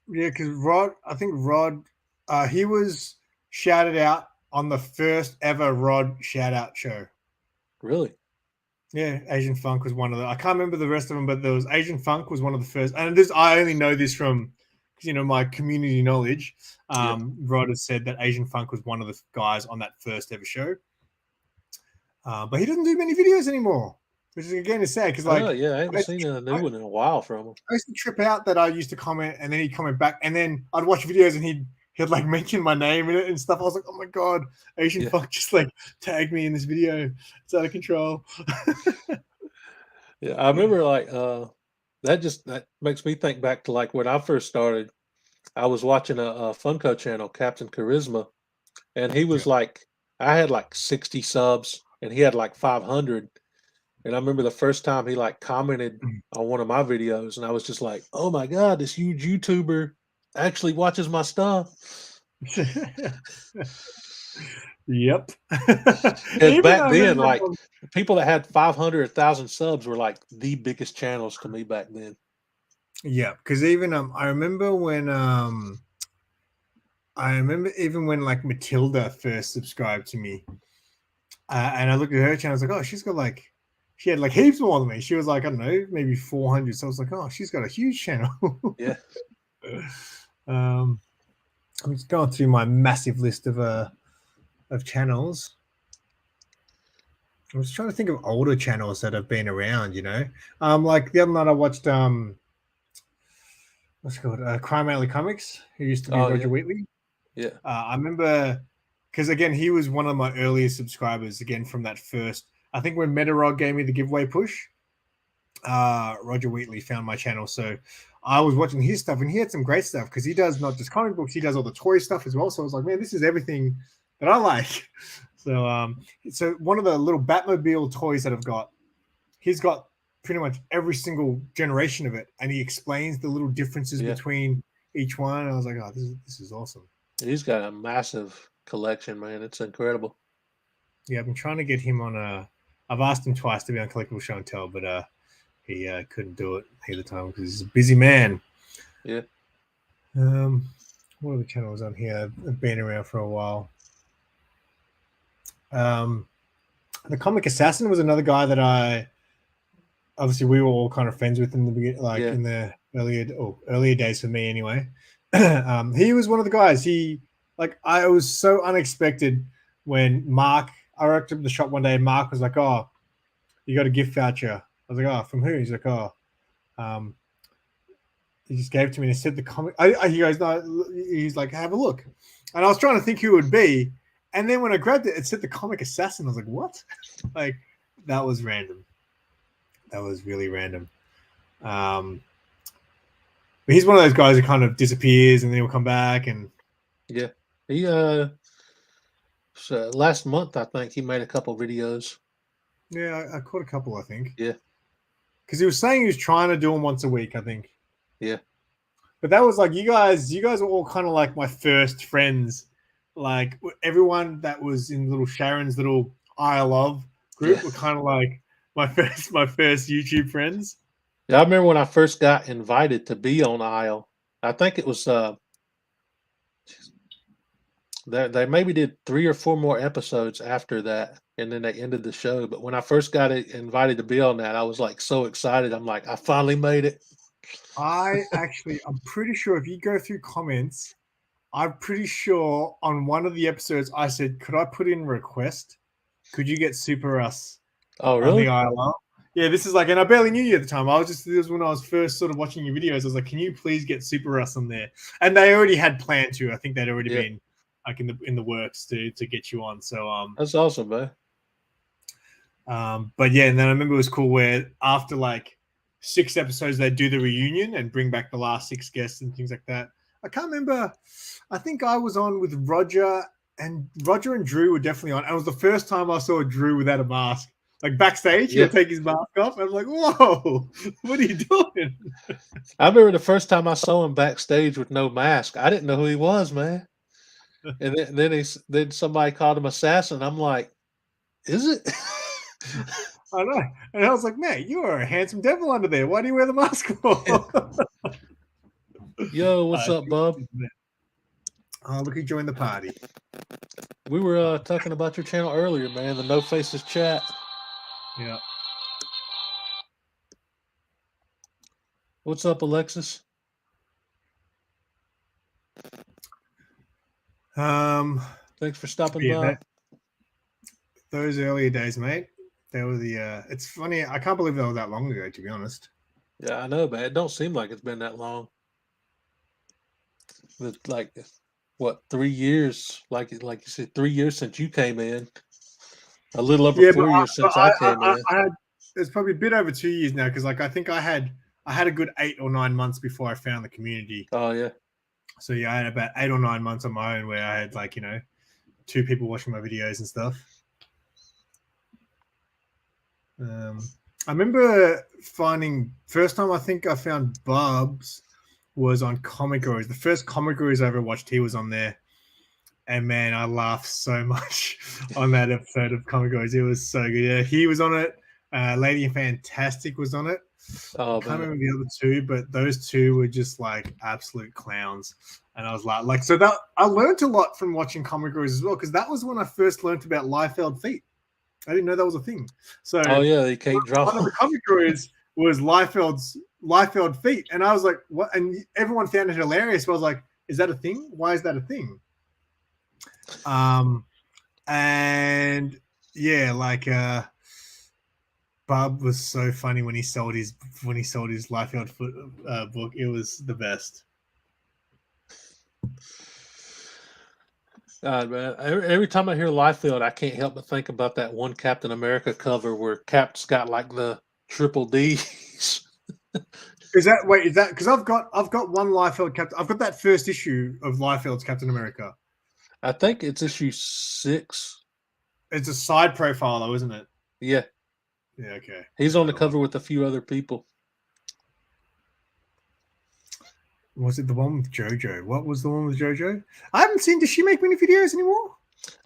Yeah, because Rod, he was shouted out on the first ever Rod shout out show. Really? Yeah, Asian Funk was one of the. I can't remember the rest of them, but there was Asian Funk was one of the first. And I only know this from, my community knowledge. Rod has said that Asian Funk was one of the guys on that first ever show. But he doesn't do many videos anymore, which is again is sad because I haven't seen a new one in a while from him. I used to trip out that I used to comment and then he'd comment back, and then I'd watch videos and he'd like mention my name in it and stuff. I was like, oh my god, Asian Funk just like tagged me in this video. It's out of control. Yeah, I remember like that makes me think back to like when I first started. I was watching a Funko channel, Captain Charisma, and he was like, I had like 60 subs and he had like 500. And I remember the first time he like commented on one of my videos, and I was just like, oh my god, this huge YouTuber actually watches my stuff. Yep. And back then, like people that had 500, 1,000 subs were like the biggest channels to me back then. Yeah, because even I remember even when like Matilda first subscribed to me, and I looked at her channel, I was like, oh, she had like heaps more than me. She was like, I don't know, maybe 400. So I was like, oh, she's got a huge channel. Yeah. I'm just going through my massive list of channels. I was trying to think of older channels that have been around, like the other night I watched what's it called, Crime Alley Comics, who used to be Roger Wheatley. Yeah. I remember because again he was one of my earliest subscribers again from that first. I think when Metarog gave me the giveaway push, Roger Wheatley found my channel, so I was watching his stuff, and he had some great stuff because he does not just comic books, he does all the toy stuff as well. So I was like, man, this is everything that I like. So, so one of the little Batmobile toys that I've got, he's got pretty much every single generation of it, and he explains the little differences between each one. And I was like, oh, this is awesome. He's got a massive collection, man. It's incredible. Yeah, I've been trying to get him on I've asked him twice to be on Collectible Show and Tell, but he couldn't do it either time because he's a busy man. Yeah. What other channels on here? I've been around for a while. The Comic Assassin was another guy that obviously we were all kind of friends with in the beginning, like in the earlier days for me anyway. He was one of the guys. I was so unexpected when Mark, I worked up in the shop one day and Mark was like, oh, you got a gift voucher. I was like, oh, from who? He's like, oh, he just gave it to me and he said the comic. He goes, no, he's like, have a look. And I was trying to think who it would be. And then when I grabbed it, it said the Comic Assassin. I was like, what? Like, that was random. That was really random. But he's one of those guys who kind of disappears and then he'll come back. And yeah, he so last month I think he made a couple videos. Yeah, I caught a couple, I think. Yeah, because he was saying he was trying to do them once a week, I think. Yeah, but that was like you guys were all kind of like my first friends. Like everyone that was in little Sharon's little Isle of group were kind of like my first YouTube friends. Yeah, I remember when I first got invited to be on Isle. I think it was they maybe did 3 or 4 more episodes after that, and then they ended the show. But when I first got invited to be on that, I was like so excited. I'm like, I finally made it. I'm pretty sure if you go through comments, I'm pretty sure on one of the episodes I said, could I put in a request? Could you get Super Russ? Oh, really? On the ILR? Yeah, this is like, and I barely knew you at the time. This was when I was first sort of watching your videos. I was like, can you please get Super Russ on there? And they already had planned to. I think they'd already been like in the works to get you on. So that's awesome, man. But yeah, and then I remember it was cool where after like 6 episodes they'd do the reunion and bring back the last 6 guests and things like that. I can't remember. I think I was on with Roger and Drew were definitely on. And it was the first time I saw Drew without a mask. Like backstage, he'll take his mask off. And I'm like, whoa, what are you doing? I remember the first time I saw him backstage with no mask. I didn't know who he was, man. And then somebody called him assassin. I'm like, is it? I know. And I was like, man, you are a handsome devil under there. Why do you wear the mask for? Yo, what's up, bub? Oh, look who joined the party. We were talking about your channel earlier, man. The No Faces chat. Yeah. What's up, Alexis? Thanks for stopping by. Those earlier days, mate. They were it's funny. I can't believe they were that long ago, to be honest. Yeah, I know, but it don't seem like it's been that long. Like, what, 3 years? Like you said, 3 years since you came in. A little over 4 years since I came in. It's probably a bit over 2 years now because, like, I think I had a good 8 or 9 months before I found the community. Oh yeah. So yeah, I had about 8 or 9 months on my own where I had 2 people watching my videos and stuff. I remember finding first time I think I found Bubs was on Comic Gurus. The first Comic Gurus I ever watched, he was on there. And man, I laughed so much on that episode of Comic Gurus. It was so good. Yeah, he was on it. Lady Fantastic was on it. Oh, I can't remember the other 2, but those 2 were just like absolute clowns. And I was like so that I learned a lot from watching Comic Gurus as well, because that was when I first learned about Liefeld feet. I didn't know that was a thing. So they can't draw. One of the Comic Gurus was Liefeld feet, and I was like, "What?" And everyone found it hilarious. But I was like, "Is that a thing? Why is that a thing?" And yeah, Bob was so funny when he sold his Liefeld foot book. It was the best. God, man. Every time I hear Liefeld, I can't help but think about that one Captain America cover where Cap's got like the triple D's. Is that because I've got one Liefeld Captain. I've got that first issue of Liefeld's Captain America. I think it's issue 6. It's a side profile though, isn't it? Yeah. Yeah, okay. He's on the cover with a few other people. Was it the one with JoJo? What was the one with JoJo? I haven't seen. Does she make many videos anymore?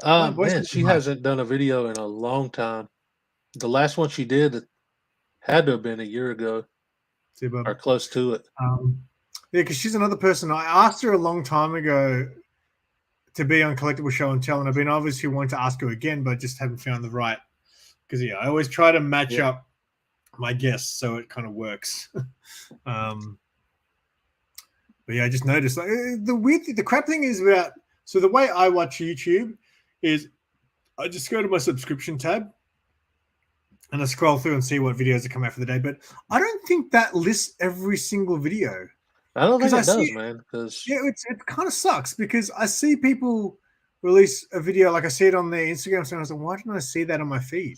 Man, she hasn't done a video in a long time. The last one she did had to have been a year ago or close to it. Yeah, because she's another person. I asked her a long time ago to be on Collectible Show and Tell, and I've been obviously wanting to ask her again, but just haven't found the right. Because I always try to match up my guests so it kind of works. But yeah, I just noticed like the crap thing is about. So the way I watch YouTube is I just go to my subscription tab and I scroll through and see what videos are coming out for the day. But I don't think that lists every single video. I don't think it does, man. Because it kind of sucks because I see people release a video like I see it on their Instagram, so I was like, why didn't I see that on my feed?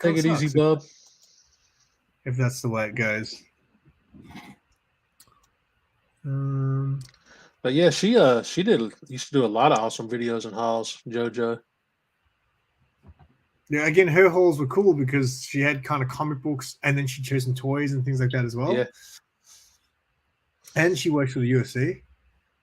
Take it easy, bub. If that's the way it goes. But yeah, she used to do a lot of awesome videos and hauls, JoJo. Yeah, again, her hauls were cool because she had kind of comic books and then she chose some toys and things like that as well. Yeah. And she works for the UFC.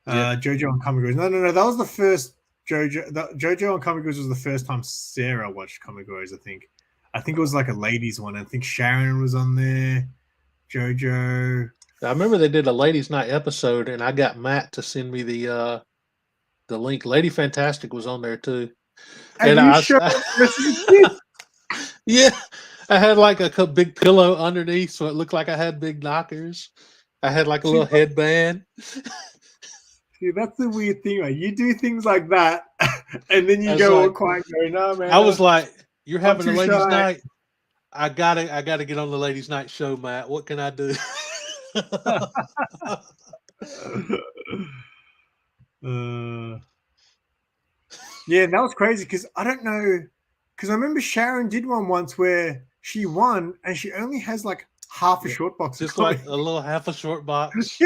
JoJo on Comic Gurus. No, that was the first JoJo. JoJo on Comic Gurus was the first time Sarah watched Comic Gurus, I think. I think it was like a ladies one. I think Sharon was on there. JoJo. I remember they did a ladies' night episode, and I got Matt to send me the link. Lady Fantastic was on there too. And yeah, I had like a big pillow underneath, so it looked like I had big knockers. I had like a little headband. See, that's the weird thing, right? You do things like that, and then you go all quiet, go, no, man. I was like, "You're having a ladies' night. I gotta get on the ladies' night show, Matt. What can I do?" Yeah, that was crazy because I don't know, because I remember Sharon did one once where she won and she only has like half a short box, just like a little half a short box.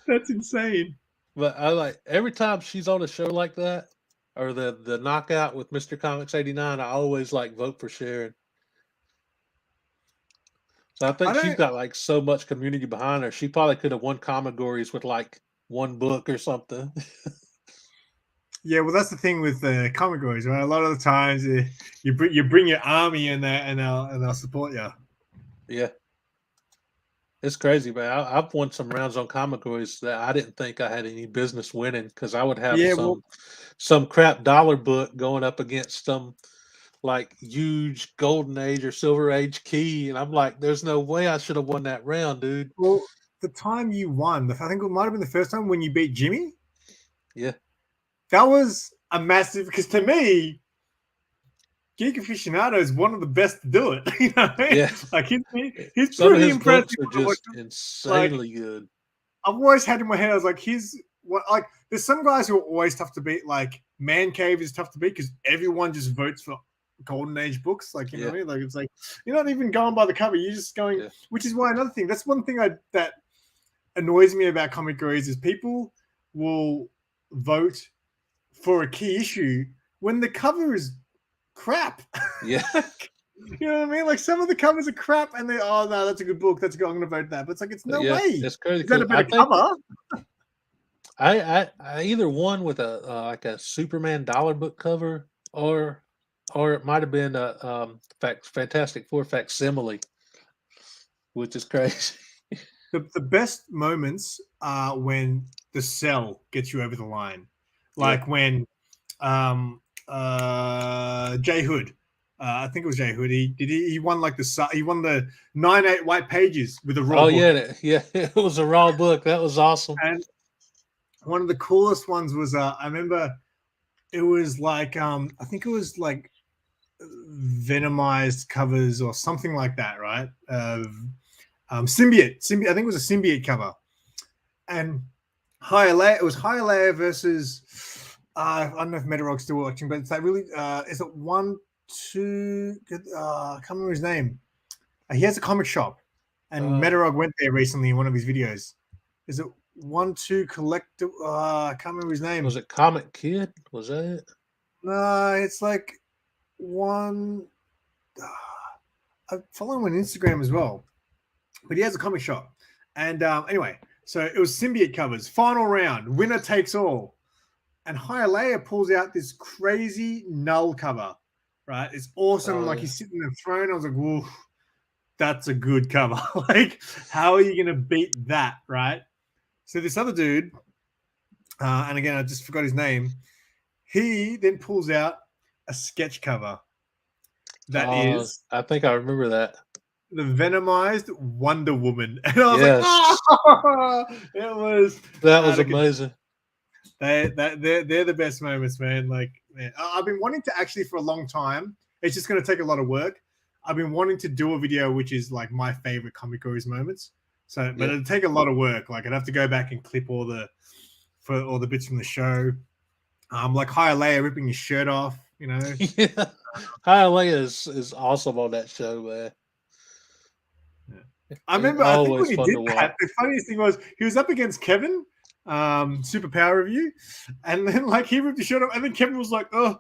That's insane. But I like every time she's on a show like that, or the knockout with Mr. Comics 89, I always like vote for Sharon. So I think she's got like so much community behind her. She probably could have won Comigories with like one book or something. Yeah, well, that's the thing with Comigories, right? A lot of the times you bring your army in there and they'll support you. Yeah, it's crazy, man. I've won some rounds on Comigories that I didn't think I had any business winning because I would have some crap dollar book going up against some like huge golden age or silver age key, and I'm like, there's no way I should have won that round, dude. Well, the time you won, I think it might have been the first time when you beat Jimmy. Yeah, that was a massive, because to me, Geek Aficionado is one of the best to do it. You know what I mean? Yeah, like he's some pretty of his impressive. Books are just insanely good. I've always had in my head, I was like, there's some guys who are always tough to beat. Like Man Cave is tough to beat because everyone just votes for Golden Age books. Like, you know what I mean? Like, it's like you're not even going by the cover. You're just going, which is why another thing. That's one thing that annoys me about Comic Gurus is people will vote for a key issue when the cover is crap. Yeah. You know what I mean? Like some of the covers are crap and no, that's a good book. That's good. I'm going to vote that. But it's like, it's no way. It's crazy. Is that a better cover? I either won with a like a Superman dollar book cover or it might have been a Fantastic Four facsimile, which is crazy. The best moments are when the cell gets you over the line. Like when Jay Hood, I think it was Jay Hood. He won like he won the 9/8 white pages with a raw. Oh book. yeah, it was a raw book. That was awesome. And one of the coolest ones was I remember it was like I think it was like Venomized covers or something like that, right? Symbiote. I think it was a Symbiote cover, and it was Hialeah versus I don't know if Metarog's still watching, but it's like really is it 1, 2 I can't remember his name. He has a comic shop and Metarog went there recently in one of his videos. Is it 1, 2 Collector? I can't remember his name. Was it Comic Kid? Was that it? No, it's like one. I follow him on Instagram as well, but he has a comic shop. And anyway, so it was symbiote covers. Final round, winner takes all. And Hialeah pulls out this crazy null cover, right? It's awesome. Oh, like yeah. he's sitting in the throne. I was like, whoa, that's a good cover. Like, how are you going to beat that, right? So this other dude, and again, I just forgot his name. He then pulls out a sketch cover that is I think I remember that. the Venomized Wonder Woman. And I was Yes. like, oh, it was That was amazing. They're the best moments, man. Like, man, I've been wanting to actually for a long time. It's just going to take a lot of work. I've been wanting to do a video which is like my favorite comic goes moments. So, but it'd take a lot of work. Like, I'd have to go back and clip all the bits from the show. Like Hialeah ripping his shirt off, you know. Yeah, Hialeah is awesome on that show, man. I remember. I think when Always he fun did to that, watch. the funniest thing was he was up against Kevin, Superpower Review, and then like he ripped his shirt off, and then Kevin was like, "Oh,"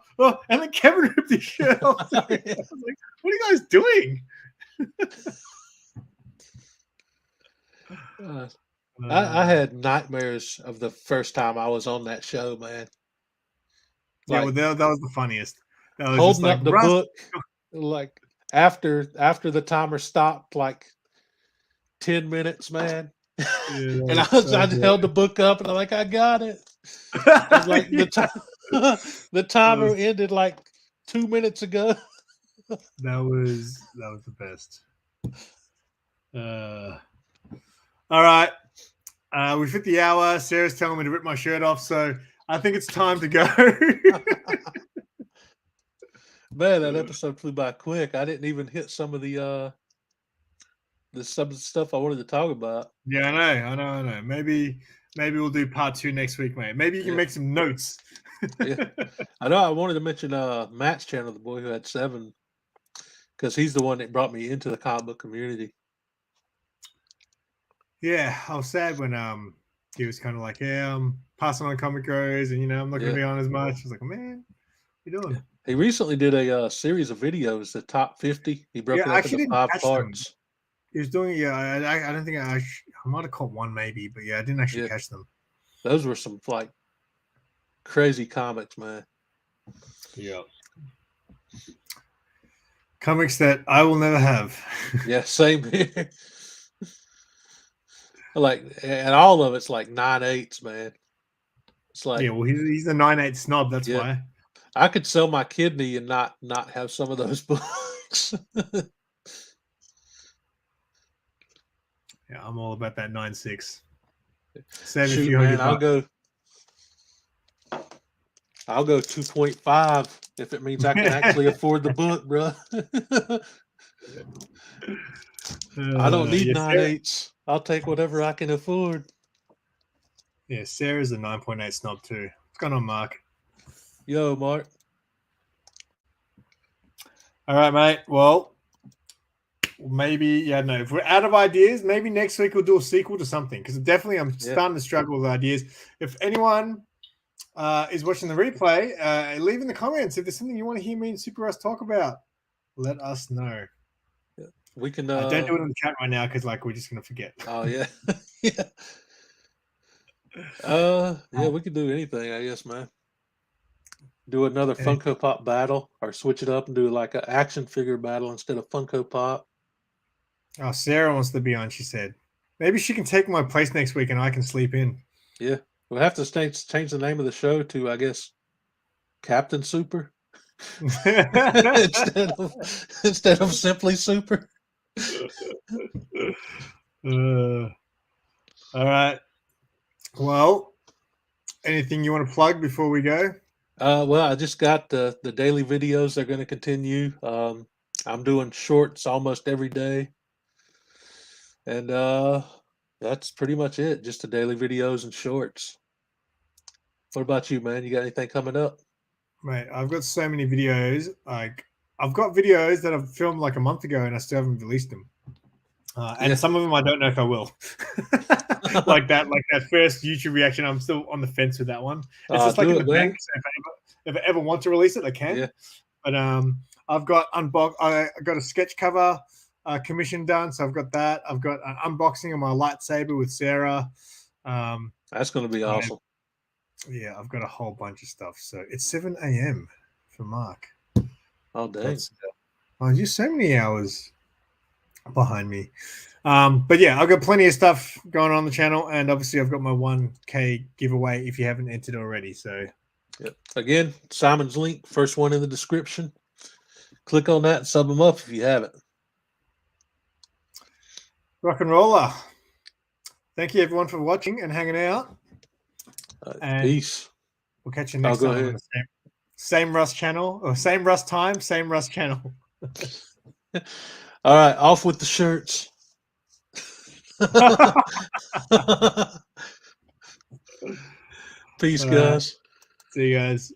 and then Kevin ripped his shirt off. I was like, "What are you guys doing?" I had nightmares of the first time I was on that show, man. Yeah, Like, well, that was the funniest. That was holding just like, up the Russ, book, like after the timer stopped, like 10 minutes, man. Yeah, And I held the book up, and I'm like, I got it. It's like the timer ended like 2 minutes ago. That was the best. All right. We've hit the hour. Sarah's telling me to rip my shirt off, so I think it's time to go. Man, that episode flew by quick. I didn't even hit some of the stuff I wanted to talk about. Yeah, I know. Maybe we'll do part 2 next week, mate. Maybe you can make some notes. Yeah. I know. I wanted to mention Matt's channel, the boy who had 7, because he's the one that brought me into the comic book community. Yeah, I was sad when he was kind of like, "Yeah, I'm passing on comic goes, and I'm not going to be on as much." I was like, "Man, what are you doing?" Yeah. He recently did a series of videos, the top 50. He broke it up into 5 parts. He was doing, I don't think I might have caught one maybe, but I didn't actually catch them. Those were some like crazy comics, man. Yeah. Comics that I will never have. Yeah, same here. Like, and all of it's like 9/8, man. It's like, yeah, well, he's a 9/8 snob. That's why. I could sell my kidney and not have some of those books. Yeah, I'm all about that 9/6. Shoot, man, I'll go 2.5 if it means I can actually afford the book, bro. I don't need 9/8. I'll take whatever I can afford. Yeah, Sarah's a 9.8 snob too. What's going on, Mark? Yo, Mark. All right, mate. Well, maybe, no. If we're out of ideas, maybe next week we'll do a sequel to something, because definitely I'm starting to struggle with ideas. If anyone is watching the replay, leave in the comments if there's something you want to hear me and Super Russ talk about. Let us know. We can don't do it in the chat right now because we're just gonna forget. Oh yeah. We could do anything, I guess, man. Do another Funko Pop battle, or switch it up and do like an action figure battle instead of Funko Pop. Oh, Sarah wants to be on, she said. Maybe she can take my place next week and I can sleep in. Yeah. We'll have to change the name of the show to, I guess, Captain Super. instead of Simply Super. All right. Well, anything you want to plug before we go? Well, I just got the daily videos. They're going to continue. I'm doing shorts almost every day. And that's pretty much it. Just the daily videos and shorts. What about you, man? You got anything coming up? Mate, I've got so many videos. I've got videos that I've filmed like a month ago and I still haven't released them. And some of them I don't know if I will. like that first YouTube reaction, I'm still on the fence with that one. It's just like in the bank. So if I ever want to release it, I can. Yeah. But I've got I got a sketch cover commission done, so I've got that. I've got an unboxing of my lightsaber with Sarah. That's going to be awesome. Yeah, I've got a whole bunch of stuff. So it's 7 a.m. for Mark. Oh, dang. You're so many hours behind me. But yeah, I've got plenty of stuff going on the channel, and obviously I've got my 1K giveaway if you haven't entered already. So yep. Again, Simon's link, first one in the description. Click on that and sub them up if you haven't. Rock and roller. Thank you everyone for watching and hanging out. Peace. We'll catch you next time on the same Rus channel, or same Rus time, same Rus channel. All right, off with the shirts. Peace, guys. See you guys.